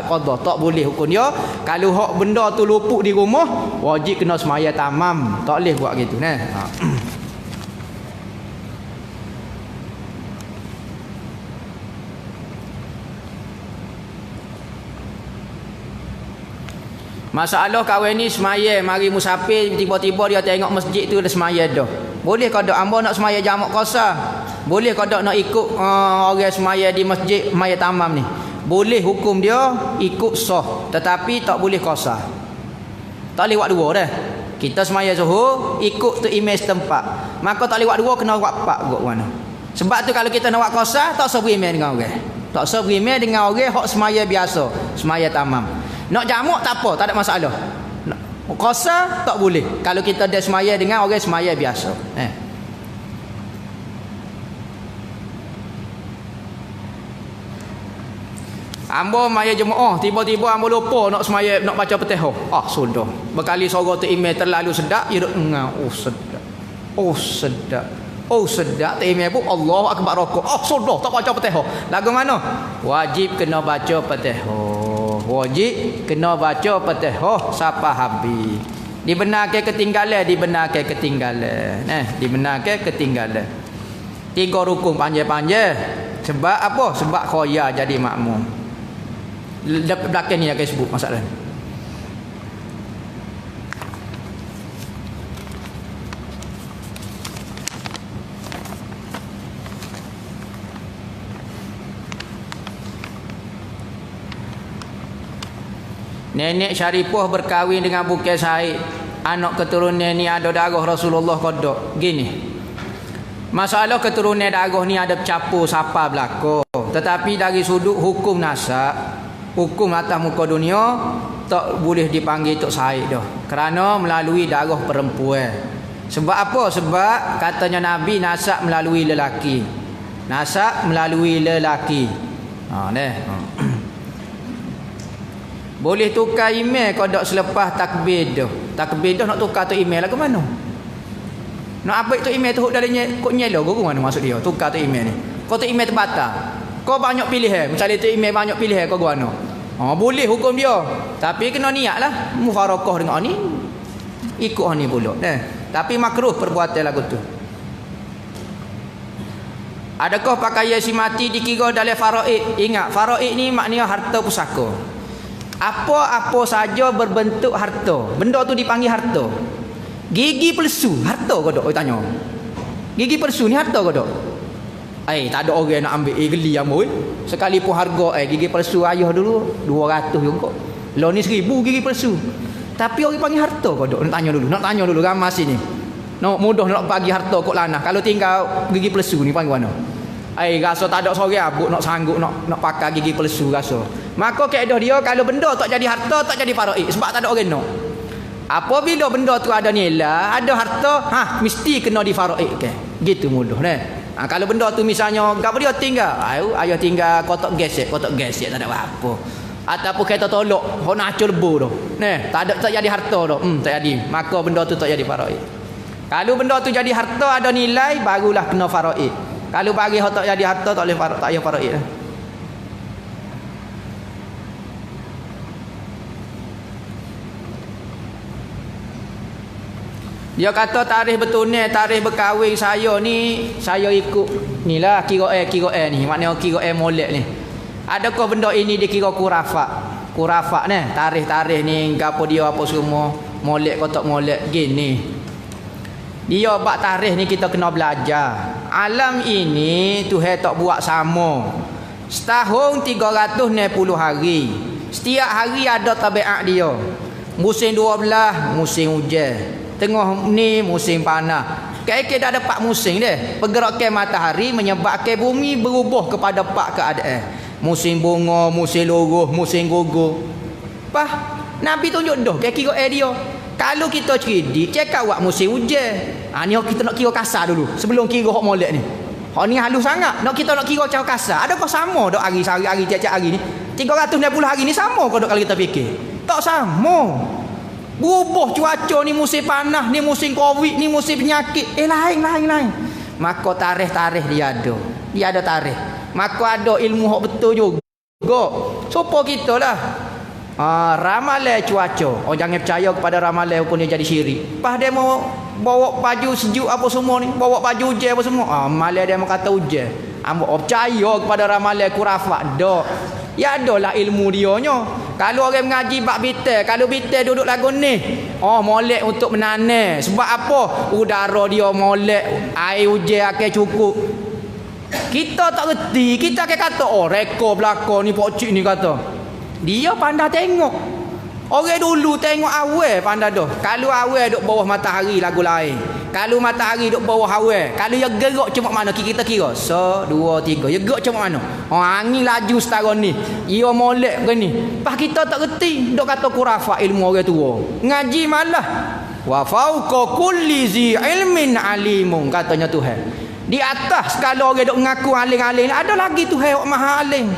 Qadha tak boleh hukum dia. Kalau hak benda tu luput di rumah, wajib kena semaya tamam. Tak boleh buat gitu Masalah kawan ni semaya mari musafir, tiba-tiba dia tengok masjid tu ada semaya dah. Boleh kau dak hamba nak semaya jamak qasar? Boleh kau dak nak ikut orang semaya di masjid semaya tamam ni? Boleh hukum dia ikut sah, tetapi tak boleh qasar. Tak boleh buat dua dah. Kita semaya Zuhur ikut tu imam setempat. Maka tak boleh buat dua, kena buat empat kot mana. Sebab tu kalau kita nak buat qasar tak usah berimam dengan orang. Tak usah berimam dengan orang hak semaya biasa, semaya tamam. Nak jamak tak apa, tak ada masalah. Qasar tak boleh kalau kita ada semaya dengan orang semaya biasa. Ambo maya jemaah, tiba-tiba ambo lupa nak semaya, nak baca Fatihah. Sudah. Berkali suara tu imam terlalu sedap, dia duk ngau. Sedap. Tak imam pun Allahu akbar rakaat. Sudah tak baca Fatihah. Lagu mana? Wajib kena baca Fatihah. Wajib kena baca Fatihah sampai habis. Dibenarkan ketinggalan. Dibenarkan ketinggalan. 3 rukun panjang-panjang. Sebab apa? Sebab khoya jadi makmum. Belakang ni akan sebut masalah ni. Nenek Syarifah berkahwin dengan Bukit Said. Anak keturunan ni ada darah Rasulullah kodok. Gini. Masalah keturunan darah ni ada campur sapa belaka. Tetapi dari sudut hukum nasab, hukum atas muka dunia, tak boleh dipanggil Tok Said dah. Kerana melalui darah perempuan. Sebab apa? Sebab katanya Nabi nasab melalui lelaki. Boleh tukar email kau dak selepas takbir dah. Takbir dah nak tukar tu email lah ke mana? Nak update tu email tu darinya kok nyelo ke mana maksud dia? Tukar tu email ni. Kau tu email terbatal. Kau banyak pilihan. Misalnya tu email banyak pilihan kau guna. Boleh hukum dia. Tapi kena niatlah mufarakah dengan ni. Ikut ni pula. Tapi makruh perbuatan lagu tu. Adakah pakaian si mati dikira dalam faraid? Ingat, faraid ni maknanya harta pusaka. Apa-apa saja berbentuk harta, benda tu dipanggil harta. Gigi palsu harta ke tak? Tanya. Gigi palsu ni harta ke tak? Tak ada orang nak ambil geli ambo. Sekalipun harga gigi palsu ayah dulu 200 juga. Lah ni 1000 gigi palsu. Tapi orang panggil harta ke tak? Nak tanya dulu ramai sini. Nak mudah nak bagi harta kok lanah. Kalau tinggal gigi palsu ni panggil mana? Rasa tak ada seorang abuk nak sanggup nak pakai gigi palsu rasa. Maka kaedah dia kalau benda tak jadi harta, tak jadi faraid sebab tak ada orang nak. Apabila benda tu ada nilai, ada harta, mesti kena difaraidkan. Gitu mudah kalau benda tu misalnya gapo dia tinggal, ayah tinggal kotak gesek tak ada apa. Ataupun kereta tolak, hok nak acul lebu tu. Tak jadi harta tu. Tak jadi. Maka benda tu tak jadi faraid. Kalau benda tu jadi harta ada nilai, barulah kena faraid. Kalau bagi hok tak jadi harta tak boleh tak payah faraid lah. Dia kata tarikh bertunai, tarikh berkahwin saya ni, saya ikut ni lah kira ni. Maknanya kira molek ni. Adakah benda ini dikira kurafat? Kurafat ni, tarikh ni gapo dia apa semua, molek ko tak molek gini. Dia bab tarikh ni kita kena belajar. Alam ini Tuhan tak buat sama. Setahun 360 hari. Setiap hari ada tabiat dia. Musim 12 musim hujan. Tengah ni musim panas. Dah ada 4 musim dia. Pergerakan matahari menyebabkan bumi berubah kepada 4 keadaan. Musim bunga, musim luruh, musim gugur. Nabi tunjuk dah kira dia. Kalau kita cerdik, cakap buat musim hujan. Ni kita nak kira kasar dulu sebelum kira hok molek ni. Hok ni halus sangat. Kita nak kira cara kasar. Adakah sama dak hari tiap-tiap hari ni? 360 hari ni sama ke dak kalau kita fikir? Tak sama. Berubah cuaca ni musim panas, ni musim covid, ni musim penyakit. Lain. Maka tarikh dia ada. Dia ada tarikh. Maka ada ilmu hok betul juga. Sopo kita lah. Ramalan cuaca. Jangan percaya kepada ramalan pun dia jadi syirik. Pas dia mau bawa baju sejuk apa semua ni, bawa baju hujan apa semua. Malah dia mau kata hujan. Ambo percaya kepada ramalan kurafat dak. Ya adalah ilmu dia nya. Kalau orang mengaji bab bitel, kalau bitel duduk lagu ni, molek untuk menanam. Sebab apa? Udara dia molek, air hujan akan cukup. Kita tak reti, kita akan kata reka belaka ni pak cik ni kata. Dia pandai tengok. Orang dulu tengok awal pandai dah. Kalau awal duk bawah matahari lagu lain. Kalau matahari duk bawah awal, kalau dia gerak cuma mana kita kira 1 2 3. Dia gerak cuma mana? Angin laju setara ni. Ia molek ke ni. Pas kita tak reti, duk kata kurafat ilmu orang tua. Ngaji malah. Wa fauqa kulli zi ilmin alimun katanya Tuhan. Di atas kalau orang duk mengaku alim-alim, ada lagi Tuhan yang maha alim.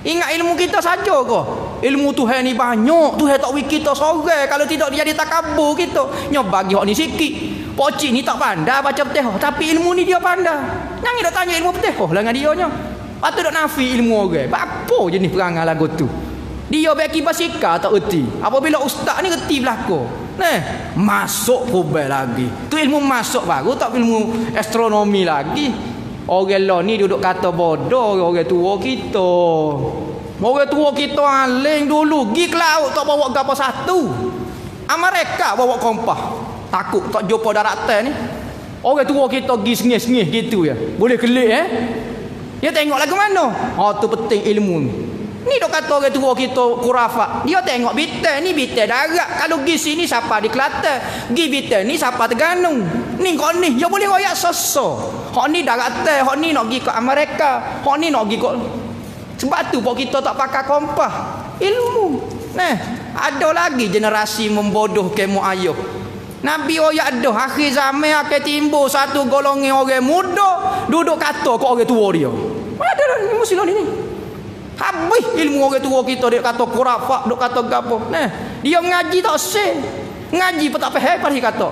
Ingat ilmu kita saja ke? Ilmu Tuhan ni banyak. Tuhan tak wik kita seorang. Kalau tidak dia jadi takabur kita. Nya bagi hak ni sikit. Pocik ni tak pandai baca Fatihah, tapi ilmu ni dia pandai. Jangan dak tanya ilmu Fatihah lah dengan dia nya. Patut dak nafi ilmu orang. Apa jenis perangai lagu tu? Dia bagi basikal tak reti. Apabila ustaz ni reti belaka. Masuk kubel lagi. Tu ilmu masuk baru tak ilmu astronomi lagi. Orang lah ni duduk kata bodoh orang tua kita. Orang tua kita aling dulu gi ke laut tak bawa gapo satu. Amerika bawa kompas. Takut tak jumpa daratan ni. Orang tua kita gi sengih-sengih gitu ya. Boleh kelik Dia tengok lagu mana? Tu penting ilmu ni. Ni dok kata orang tua kita kurafat. Dia tengok bitel ni bitel darat. Kalau gi sini siapa di Kelantan, gi bitel ni siapa Terengganu. Ni kau ni dia boleh royak soso. Hak ni daratan, hak ni nak gi ke Amerika, hak ni nak gi ke. Sebab tu pok kita tak pakai kompas. Ilmu. Ada lagi generasi membodohkan mu ayah. Nabi royak dah akhir zaman akan timbul satu golongan orang muda duduk kata ke orang tua dia. Ada muslim ni. Habis ilmu orang tua kita dia kata kurafat, duk kata gapo. Dia mengaji tak seh. Ngaji pun tak faham pada kata.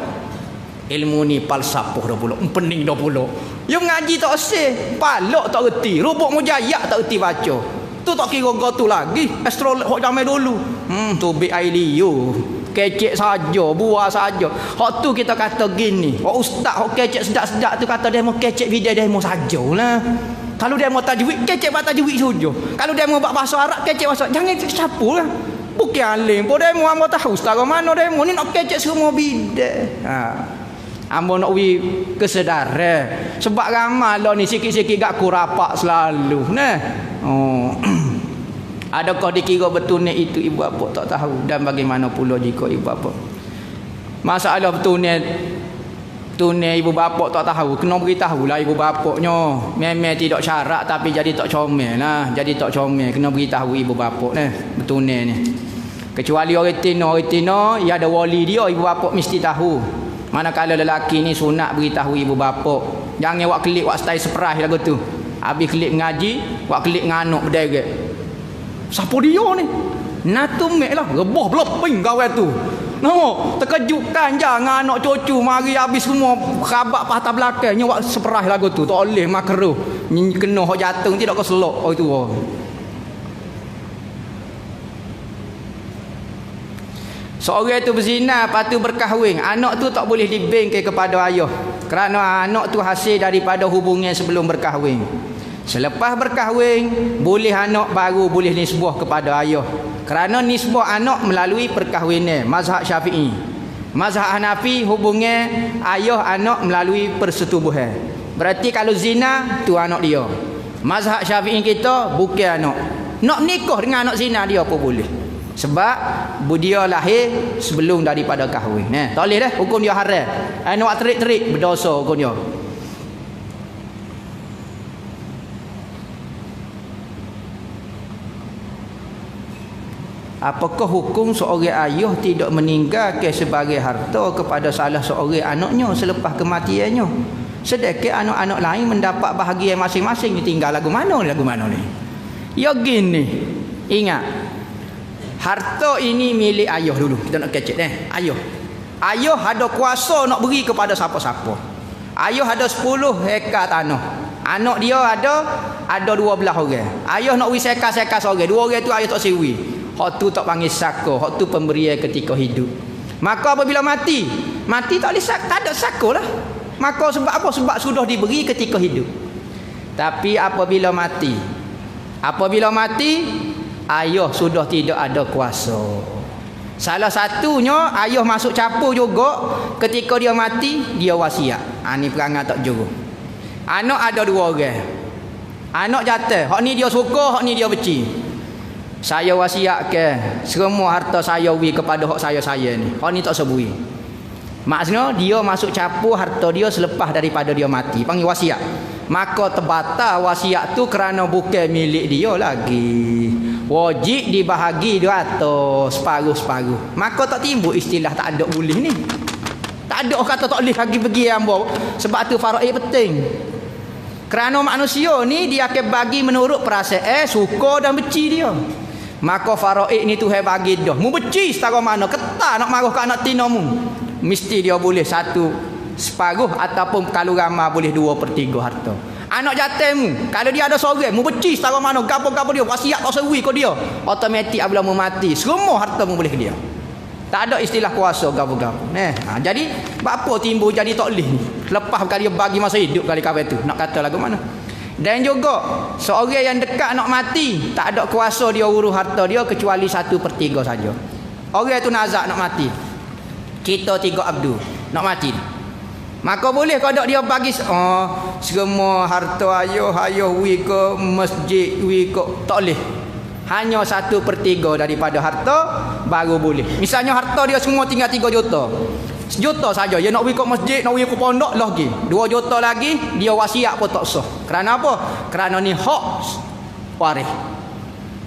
Ilmu ni falsafah dah pula, pening dah pula. Dia mengaji tak seh, palak tak reti, rubuk mujayak tak reti baca. Tu tu tak kira tu lagi. Astrolog hok zaman dulu. Tubik air liu. Kecek saja, buah saja. Hok tu kita kata gini. Hok ustaz hok kecek sedap-sedap tu kata demo kecek video demo sajalah. Kalau demo tajwid, kecek buat tajwid saja. Kalau demo buat bahasa Arab, kecek bahasa. Jangan campurlah. Bukan alim. Pun demo hamba tahu setara mana demo ni nak kecek semua bidah. Hamba nak kesedaran. Sebab ramai lah ni sikit-sikit gak kurapak selalu. Nah. Adakah dikira betul ni itu ibu bapa tak tahu, dan bagaimana pula jika ibu bapa masalah betul ni ibu bapa tak tahu, kena beritahulah ibu bapanya. Memang tidak syarat tapi jadi tak comel lah, jadi tak comel, kena beritahu ibu bapa ni betul ni. Kecuali orang Tino ia ada wali dia, ibu bapa mesti tahu. Manakala lelaki ni sunat beritahu ibu bapa. Jangan wak klik wak style surprise lagu tu. Habis klik ngaji, wak klik nganuk berderek. Siapa dia ni? Natumek lah. Rebah beleping kawan tu. No, terkejutkan jangan anak cucu mari habis semua khabar patah belakangnya wak seperah lagu tu. Tak boleh makruh. Kena hok jatuh tidak ke selok. Oh itu. Seorang tu berzina, lepas tu berkahwin. Anak tu tak boleh dibengkai kepada ayah. Kerana anak tu hasil daripada hubungan sebelum berkahwin. Selepas berkahwin, boleh anak baru boleh nisbah kepada ayah. Kerana nisbah anak melalui perkahwinan. Mazhab Syafi'i. Mazhab Hanafi hubungan ayah anak melalui persetubuhan. Berarti kalau zina, tu anak dia. Mazhab Syafi'i kita bukan anak. Nak nikah dengan anak zina dia pun boleh. Sebab dia lahir sebelum daripada kahwin. Tak boleh dah, hukum dia haram. Nak terik-terik berdosa hukum dia. Apakah hukum seorang ayah tidak meninggalkan sebagai harta kepada salah seorang anaknya selepas kematiannya? Sedangkan anak-anak lain mendapat bahagian masing-masing, ditinggal lagu mana ni? Ya gini. Ingat. Harta ini milik ayah dulu. Kita nak kecek ayah. Ayah ada kuasa nak beri kepada siapa-siapa. Ayah ada 10 hektar tanah. Anak dia ada 12 orang. Ayah nak beri sekat-sekat seorang. 2 orang tu ayah tak sewi. Hak tu tak panggil saka, hak tu pemberian ketika hidup. Maka apabila mati tak boleh tak ada saka lah. Maka sebab apa? Sebab sudah diberi ketika hidup. Tapi apabila mati, ayah sudah tidak ada kuasa. Salah satunya ayah masuk capur juga ketika dia mati, dia wasiat. Ni perangai tak juru. Anak ada 2 orang. Anak jatuh, hak ni dia suka, hak ni dia benci. Saya wasiatkan semua harta saya beri kepada hak saya ni. Hak ni tak sebui. Maksudnya dia masuk capur harta dia selepas daripada dia mati. Panggil wasiat. Maka terbatal wasiat tu kerana bukan milik dia lagi. Wajib dibahagi dia atau separuh-separuh. Maka tak timbul istilah tak ada boleh ni. Tak ada kata tak boleh lagi bagi hamba. Sebab tu faraid penting. Kerana manusia ni dia akan bagi menurut perasaan, suka dan benci dia. Maka faraid ni Tuhan bagi dah. Mu benci setara mana, ketar nak marah ke anak tinamu, mesti dia boleh 1/4 ataupun kalau ramai boleh 2/3 harta. Anak jatuhmu, kalau dia ada seorang, mu benci setara mana, gapo-gapo dia, wasiat tak sewi ke dia, automatik apabila mu mati, semua harta mu boleh ke dia. Tak ada istilah kuasa gapo-gapo. Jadi apa timbul jadi tak boleh ni. Lepas kali dia bagi masa hidup kali kawan tu, nak kata lagu mana. Dan juga seorang yang dekat nak mati, tak ada kuasa dia urus harta dia kecuali 1/3 saja. Orang tu nazak nak mati. Kita 3 abdu nak mati. Maka boleh kalau dia bagi semua harta ayah wi ke masjid wi ke, tak boleh. Hanya 1/3 daripada harta baru boleh. Misalnya harta dia semua tinggal 3 juta. 1 juta saja dia nak pergi ke masjid, nak pergi ke pondok lagi. 2 juta lagi dia wasiat pun tak sah. Kerana apa? Kerana ni hak waris.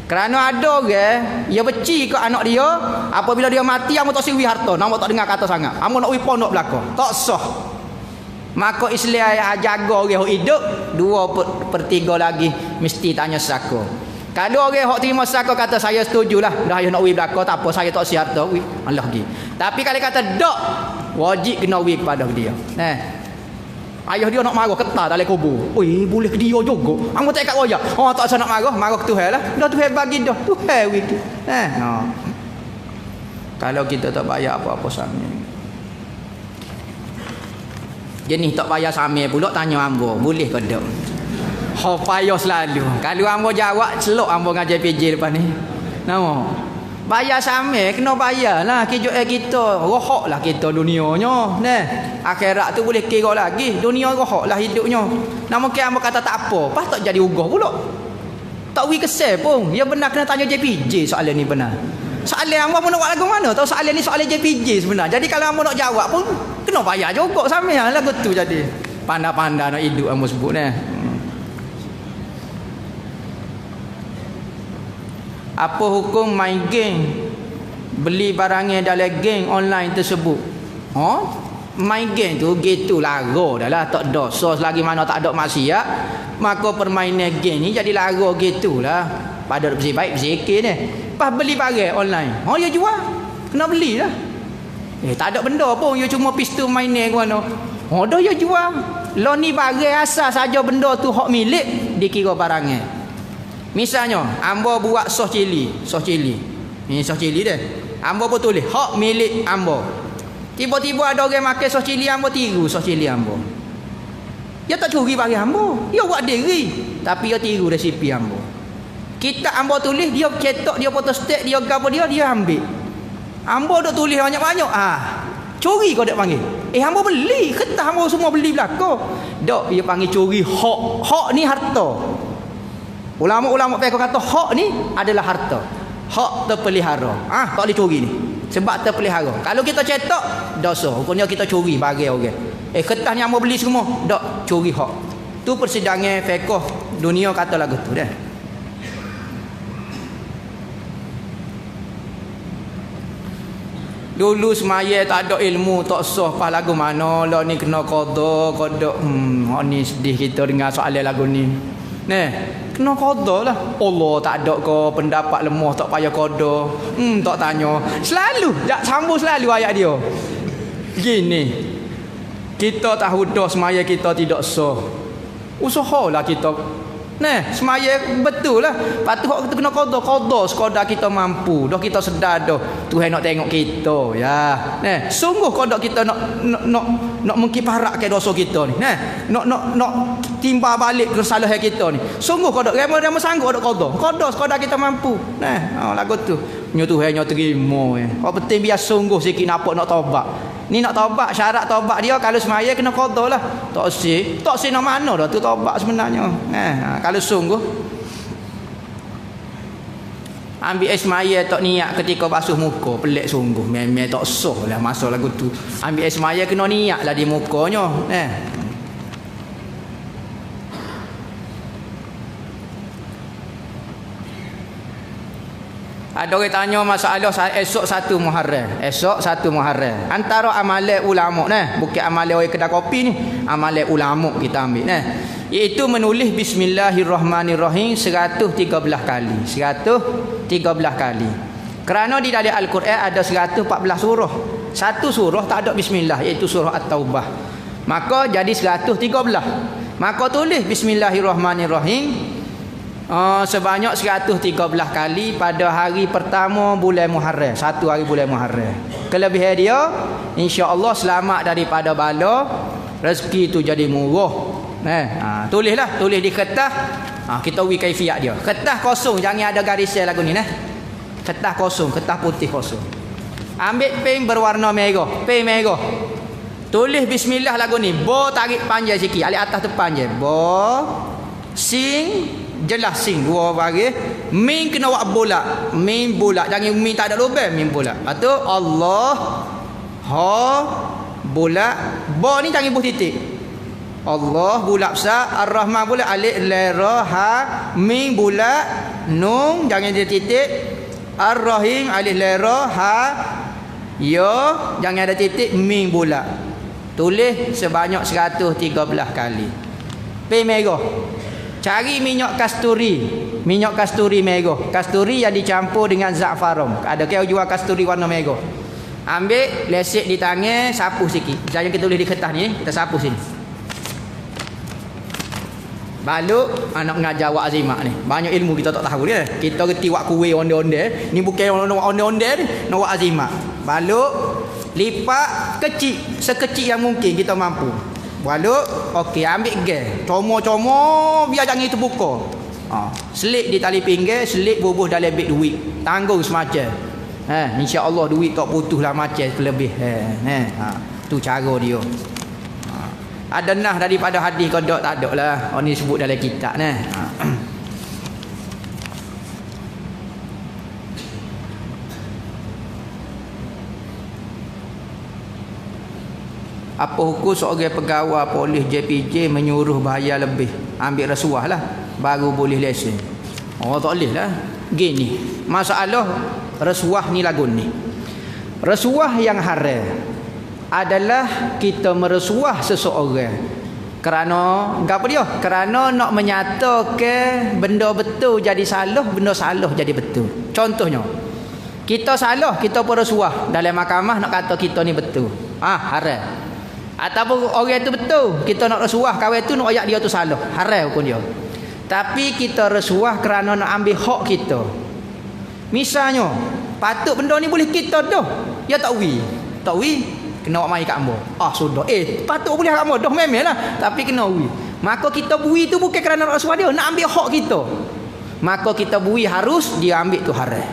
Kerana ada orang dia benci ke anak dia, apabila dia mati hang tak siwi harta, nama tak dengar kata sangat. Hang nak pergi pondok belaka. Tak sah. Maka Islam jaga orang hidup 2/3 lagi mesti tanya saka. Kalau orang hak terima saka kata saya setujulah, dah ayah nak wi belaka tak apa, saya tak sihat dah wi. Allah pergi. Tapi kalau kata dak, wajib kena wi kepada dia. Ayah dia nak marah ketar dalam kubur. Oi, boleh ke dia juga. Ambo tak kat royak. Oh, tak usah nak marah ke Tuhan lah. Dah Tuhan bagi dah. Tuhan gitu. Ha. Kalau kita tak bayar apa-apa sama. Jenis tak bayar sama pula tanya ambo, boleh ke tak? Ho payah selalu. Kalau ambo jawab celok ambo ngajar PJ depan ni. Nama. Bayar sama kena bayar lah kita rohak lah kita dunianya nah akhirat tu boleh kira lagi dunia rohak lah hidupnya nak mungkin ambo kata tak apa pas tak jadi ugah pula tak wi kesel pun ya benar kena tanya JPJ soalan ni benar soalan ambo pun nak buat lagu mana tahu soalan ni soalan JPJ sebenarnya jadi kalau ambo nak jawab pun kena bayar juga sama lagu tu jadi pandai-pandai nak hidup ambo sebut nah. Apa hukum main game beli barangnya dalam game online tersebut? Main game tu gitu lara dah lah tak dosa selagi mana tak ada maksiat maka permainan game ni jadi lara gitulah pada bersih-baik berzikir ni pas beli barang online dia jual kena belilah tak ada benda pun dia cuma pistol mainan ke mana dah dia jual lo ni barang asal saja benda tu hak milik dikira barangnya. Misalnya, ambo buat sos cili. Ni sos cili dia. Ambo pun tulis hak milik ambo. Tiba-tiba ada orang makan sos cili ambo tiru sos cili ambo. Dia tak curi barang ambo. Dia buat diri, tapi dia tiru resipi ambo. Kita ambo tulis dia cetak dia photostat dia gapo dia ambil. Ambo dak tulis banyak-banyak. Curi kau dak panggil. Ambo beli, kertas ambo semua beli belaka. Dak dia panggil curi hak. Hak ni harta. Ulama-ulama fiqh kata hak ni adalah harta. Hak terpelihara. Tak boleh curi ni. Sebab terpelihara. Kalau kita cetak dosa. Hukumnya kita curi barang orang. Kertas ni hangpa beli semua. Tak curi hak. Tu persidangan fiqh dunia kata lagu tu dah. Dulu semaya tak ada ilmu tak sah pas lagu mana lah ni kena qada ni sedih kita dengar soalan lagu ni. Kena qada lah. Allah tak ada ke pendapat lemah tak payah qada. Tak tanya. Selalu sambung selalu ayat dia. Gini. Kita tahu dah semaya kita tidak sah. Usahalah kita. Semaya betul lah. Patut kita kena qada sekadar kita mampu. Dah kita sedar dah Tuhan nak tengok kita ya. Sungguh qada kita nak mengkiparatkan dosa kita ni. Nak timba balik kesalahan kita ni. Sungguh qada rema sanggup ada qada sekadar kita mampu. Lagu tu. Nyo Tuhan nyo terima. Apa penting biar sungguh sikit nak taubat. Ni nak taubat syarat taubat dia kalau semaya kena qada lah. Tak si nak mana dah tu taubat sebenarnya. Kalau sungguh ambil semaya tak niat ketika basuh muka pelik sungguh memang tak sah lah masa lagu tu. Ambil semaya kena niat lah di mukanya. Ada orang tanya masalah esok 1 Muharram. Esok 1 Muharram. Antara amalan ulama bukan amalan orang kedai kopi ni. Amalan ulama kita ambil iaitu menulis bismillahirrahmanirrahim 113 kali. 113 kali. Kerana di dalam Al-Quran ada 114 surah. Satu surah tak ada bismillah iaitu surah At-Taubah. Maka jadi 113. Maka tulis bismillahirrahmanirrahim sebanyak 113 kali pada hari pertama bulan Muharram. 1 hari bulan Muharram. Kelebihan dia insya-Allah selamat daripada bala, rezeki tu jadi murah. Tulislah, tulis di kertas. Kita wi kaifiat dia. Kertas kosong, jangan ada garisan lagu ni Kertas kosong, kertas putih kosong. Ambil pen berwarna merah, pen merah. Tulis bismillah lagu ni. Bo tarik panjang sikit, alik atas depan je. Bo sing jelas sing dua baris. Min kena buat bulat. Min bulat. Jangan min tak ada lubang, min bulat. Lepas tu Allah ha bulat. Ba ni jangan buh titik. Allah bulat besar, Ar-Rahman bulat, alif lam ra ha, mim bulat, nun jangan ada titik, Ar-Rahim alif lam ra ha, ya jangan ada titik, mim bulat. Tulis sebanyak 113 kali. Pen merah. Cari minyak kasturi. Minyak kasturi merah. Kasturi yang dicampur dengan za'faron. Ada kau jual kasturi warna merah. Ambil, lesik di tangan, sapu sikit. Jangan kita tulis di kertas ni, kita sapu sini. Baluk anak mengajar wak azimat ni. Banyak ilmu kita tak tahu dia. Kita reti wak kuih onde-onde. Ni bukan onde-onde ni. Nak wak azimat. Baluk lipat kecil. Sekecil yang mungkin kita mampu. Baluk okey ambil gas. Comor-comor biar jangan itu buka. Selit di tali pinggir, selit bubuh dalam beg duit. Tanggung semacam. Insya-Allah duit tak putus lah macam terlebih. Tu cara dia. Ada nah daripada hadis kodok tak ada lah. Orang ni sebut dalam kitab ni. Apa hukum seorang pegawai polis JPJ menyuruh bayar lebih, ambil rasuah lah baru boleh lesen? Oh tak boleh lah. Gini, masalah rasuah ni lagu ni. Rasuah yang haram adalah kita meresuah seseorang kerana apa dia? Kerana nak menyatakan benda betul jadi salah, benda salah jadi betul. Contohnya, kita salah, kita peresuah dalam mahkamah nak kata kita ni betul. Haram. Ataupun orang itu betul, kita nak resuah kawan tu nak ayat dia tu salah. Haram hukum dia. Tapi kita resuah kerana nak ambil hak kita. Misalnya, patut benda ni boleh kita dah. Ya tak wi. Tak wi. Kena buat mai kat hamba. Sudah. Patut boleh kat hamba. Dah memang lah. Tapi kena bui. Maka kita bui tu bukan kerana nak rasuah dia. Nak ambil hak kita. Maka kita bui harus dia ambil tu haram.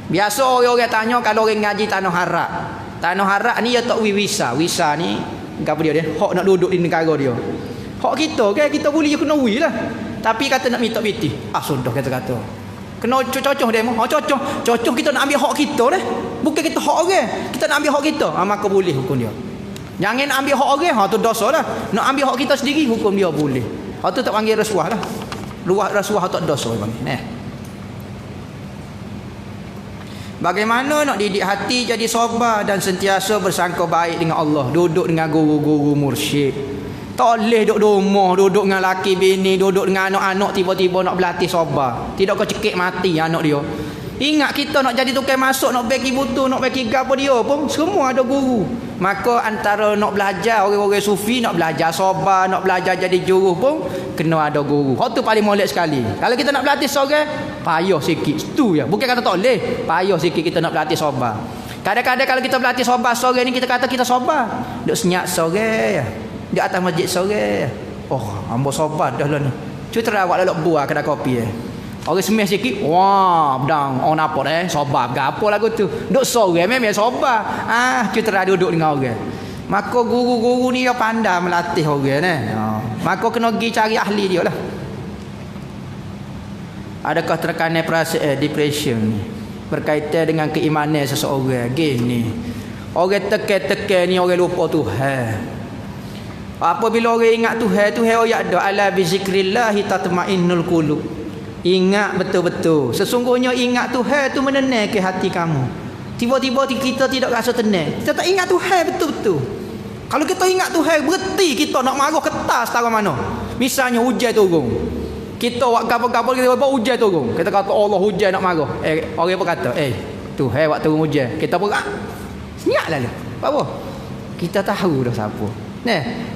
Biasa orang-orang tanya kalau orang ngaji tanah harak. Tanah harak ni dia tak wisa. Wisa ni, apa dia? Hak nak duduk di negara dia. Hak kita kan. Kita boleh kena bui lah. Tapi kata nak minta biti. Sudah kata-kata. Kena cocok dia mah. Cocok kita nak ambil hak kita dah. Bukan kita hak orang. Kita nak ambil hak kita. Maka boleh hukum dia. Jangan nak ambil hak orang, tu dosa dah. Nak ambil hak kita sendiri, hukum dia boleh. Tu tak panggil rasuah lah. Luah rasuah tak dosa panggil. Bagaimana nak didik hati jadi sabar dan sentiasa bersangka baik dengan Allah, duduk dengan guru-guru mursyid. Tak boleh duduk rumah, duduk dengan laki bini, duduk dengan anak-anak tiba-tiba nak berlatih sabar. Tidak kau cekik mati anak dia. Ingat kita nak jadi tukang masuk, nak bagi butuh, nak bagi apa dia pun semua ada guru. Maka antara nak belajar orang-orang sufi nak belajar sabar, nak belajar jadi juru pun kena ada guru. Hak tu paling molek sekali. Kalau kita nak berlatih seorang, payah sikit. Tu ya. Bukan kata tak boleh, payah sikit kita nak berlatih sabar. Kadang-kadang kalau kita berlatih sabar seorang ni kita kata kita sabar. Duk senyap seorang ya. Di atas masjid sore. Hamba sabar dah lah ni. Cuba terawak lah buah kedai kopi Orang semih sikit. Wah, bedang. Orang nampak sabar ke apa lagu tu. Duk sore memang sabar. Cuba terawak duduk dengan orang. Maka guru-guru ni dia pandai melatih orang ni. Maka kena pergi cari ahli dia lah. Adakah tekanan perasaan depression ni berkaitan dengan keimanan seseorang? Gini. Orang tekan-tekan ni orang lupa Tuhan. Apabila orang ingat Tuhan ayat dah ala bi zikrillahi tatmainnul qulub. Ingat betul-betul. Sesungguhnya ingat Tuhan tu menenangkan hati kamu. Tiba-tiba kita tidak rasa tenang. Kita tak ingat Tuhan betul-betul. Kalau kita ingat Tuhan, berhenti kita nak marah ketas setara mana. Misalnya hujan turun. Kita buat kapal-kapal kita buat hujan turun. Kita kata Allah hujan nak marah. Orang apa kata? Tuhan buat turun hujan. Kita berak. Senyap lalu. Apa? Kita tahu dah siapa.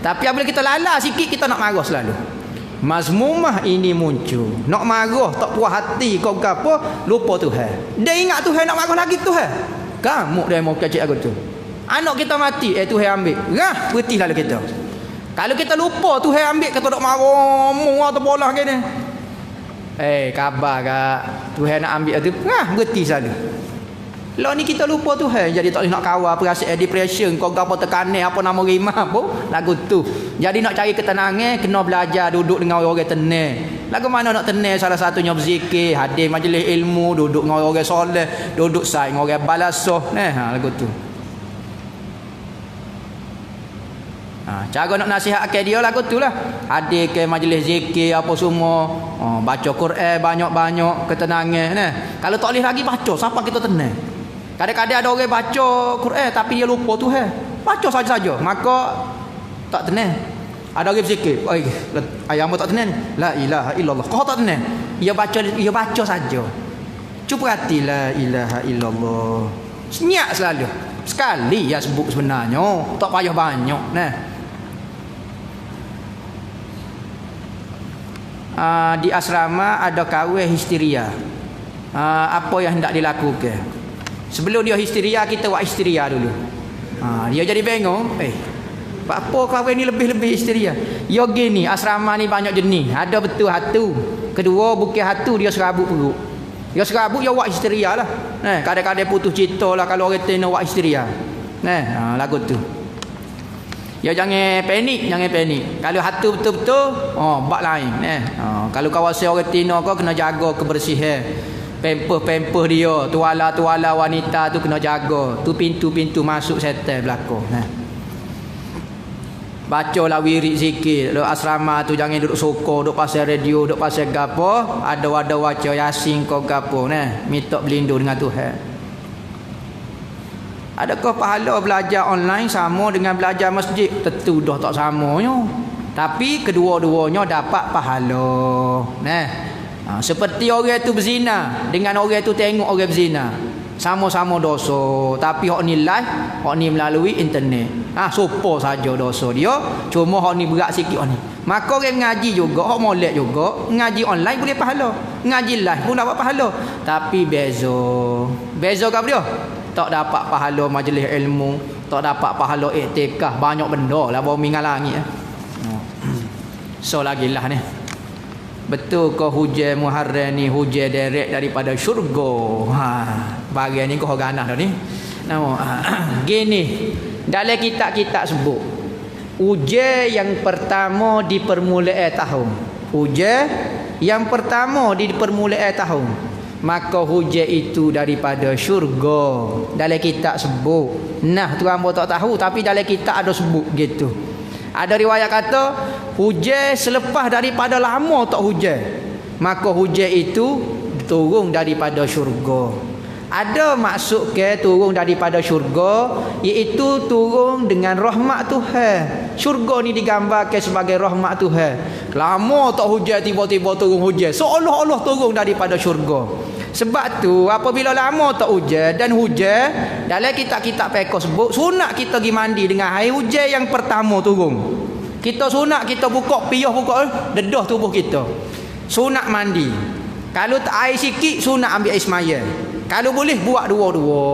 Tapi apabila kita lala sikit kita nak marah selalu. Mazmumah ini muncul. Nak marah tak puas hati kau apa, lupa Tuhan. Dia ingat Tuhan nak marah lagi Tuhan. Kamu dia mau kacik aku tu. Anak kita mati, Tuhan ambil. Berhenti lalu kita. Kalau kita lupa Tuhan ambil, kita nak marah mu atau bolah gini. Khabar kak Tuhan nak ambil tu. Berhenti selalu. Lah ni kita lupa Tuhan, jadi tak boleh nak kawal perasaan depression, kau gapo tekanan apa nama rimah pun lagu tu. Jadi nak cari ketenangan kena belajar duduk dengan orang-orang tenang. Lagu mana nak tenang? Salah satunya berzikir, hadir majlis ilmu, duduk dengan orang-orang soleh, duduk sai dengan orang balasah. Lagu tu. Cara nak nasihatkan dia lagu tu lah. Hadir ke majlis zikir apa semua. Baca Quran banyak-banyak, ketenangan. Kalau tak boleh lagi baca, siapa kita tenang? Kadang-kadang ada orang baca Quran tapi dia lupa Tuhan. Baca saja-saja, maka tak tenang. Ada orang berzikir, ayam tak tenang. La ilaha illallah. Kau tak tenang. Dia baca saja. Cuba perhati la ilaha illallah. Senyap selalu. Sekali ya sebut sebenarnya, tak payah banyak. di asrama ada kahwin histeria. Apa yang hendak dilakukan? Sebelum dia histeria, kita buat histeria dulu. Dia jadi bingung. Apa kahwin ni lebih-lebih histeria? Ya gini, asrama ni banyak jenis. Ada betul hatu. Kedua, bukan hatu, dia serabut perut. Dia serabut, dia buat histeria lah. Kadang-kadang putus cinta lah kalau orang tena buat histeria. Lagu tu. Ya jangan panik, jangan panik. Kalau hatu betul-betul, bak lain. Kalau kawasan orang tena kau kena jaga kebersihan. Pempeh-pempeh dia, tuala-tuala wanita tu kena jaga. Tu pintu-pintu masuk setan belakang. Bacalah wirid zikir. Duk asrama tu jangan duduk sokor, duduk pasal radio, duduk pasal gapo. Ada baca Yasin kau gapo minta berlindung dengan Tuhan. Adakah pahala belajar online sama dengan belajar masjid? Tentu dah tak samanya. Tapi kedua-duanya dapat pahala. Seperti orang tu berzina dengan orang tu tengok orang berzina, sama-sama dosa. Tapi hak ni live, hak ni melalui internet. Sopo saja dosa dia, cuma hak ni berat sikit hak ni. Maka orang ngaji juga, hak molek juga, ngaji online boleh pahala, ngaji live pun dapat pahala. Tapi beza ke apa dia? Tak dapat pahala majlis ilmu, tak dapat pahala iktikaf, banyak benda lah bumi dengan langit. So lagi lah ni. Betul ke hujan Muharram ni hujan direct daripada syurga? Bagian ni kau ganah dah ni. Gini, dalam kitab-kitab sebut hujan yang pertama di permulaan tahun. Hujan yang pertama di permulaan tahun. Maka hujan itu daripada syurga. Dalam kitab sebut. Tu hamba tak tahu tapi dalam kitab ada sebut gitu. Ada riwayat kata hujan selepas daripada lama tak hujan, maka hujan itu turun daripada syurga. Ada maksud ke turun daripada syurga, iaitu turun dengan rahmat Tuhan. Syurga ni digambarkan sebagai rahmat Tuhan. Lama tak hujan, tiba-tiba turun hujan, seolah-olah turun daripada syurga. Sebab tu apabila lama tak hujan dan hujan, dalam kitab-kitab fiqh sebut sunat kita pergi mandi dengan air hujan yang pertama turun. Kita sunat kita buka piyah buka dedah tubuh kita. Sunat mandi. Kalau tak air sikit sunat ambil air semaya. Kalau boleh buat dua-dua.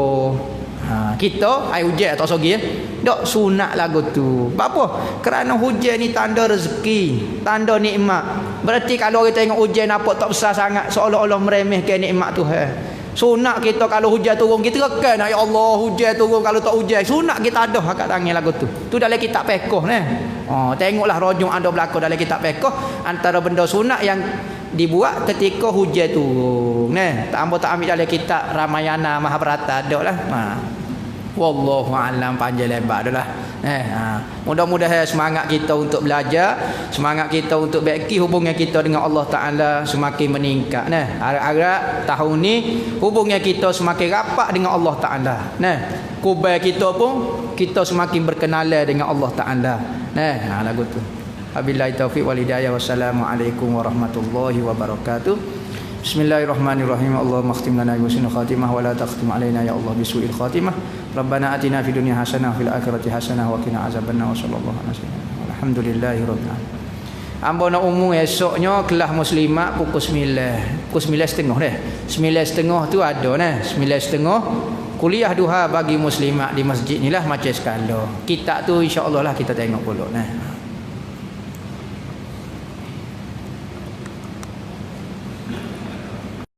Kita air hujan tak sogi Dok sunat lagu tu. Sebab apa? Kerana hujan ni tanda rezeki, tanda nikmat. Berarti kalau kita tengok hujan nampak tak besar sangat, seolah-olah meremehkan nikmat Tuhan. Sunat kita kalau hujan turun kita rekan, ya Allah hujan turun, kalau tak hujan sunat kita ada kat tangan lagu tu. Tu dalam kitab fiqh ni. Tengoklah rojong ada berlaku dalam kitab fiqh antara benda sunat yang dibuat ketika hujan turun. Tak ambil dalam kitab Ramayana Mahabharata ada lah. Wallahu a'lam, panjang lebar dah lah. Mudah-mudahan semangat kita untuk belajar, semangat kita untuk baiki hubungan kita dengan Allah Ta'ala semakin meningkat. Harap-harap tahun ni hubungan kita semakin rapat dengan Allah Ta'ala. Kubai kita pun kita semakin berkenalan dengan Allah Ta'ala. Lagu tu. Wabillahi taufiq wal hidayah. Wassalamualaikum warahmatullahi wabarakatuh. Bismillahirrahmanirrahim. Allahumma khtim lana bi husnil khatimah wa la takhtim alaina ya Allah bi su'il khatimah. Rabbana atina fid dunya hasanah wa fil akhirati hasanah wa qina azabannar. Sallallahu alaihi wasallam. Alhamdulillahirabbil alamin. Ambo nak umum esoknya kelas muslimat pukul 9. Pukul 9.30 dah. 9.30 tu ada 9.30 kuliah duha bagi muslimat di masjid ni lah macam sekala. Kitab tu insya-Allah lah kita tengok pula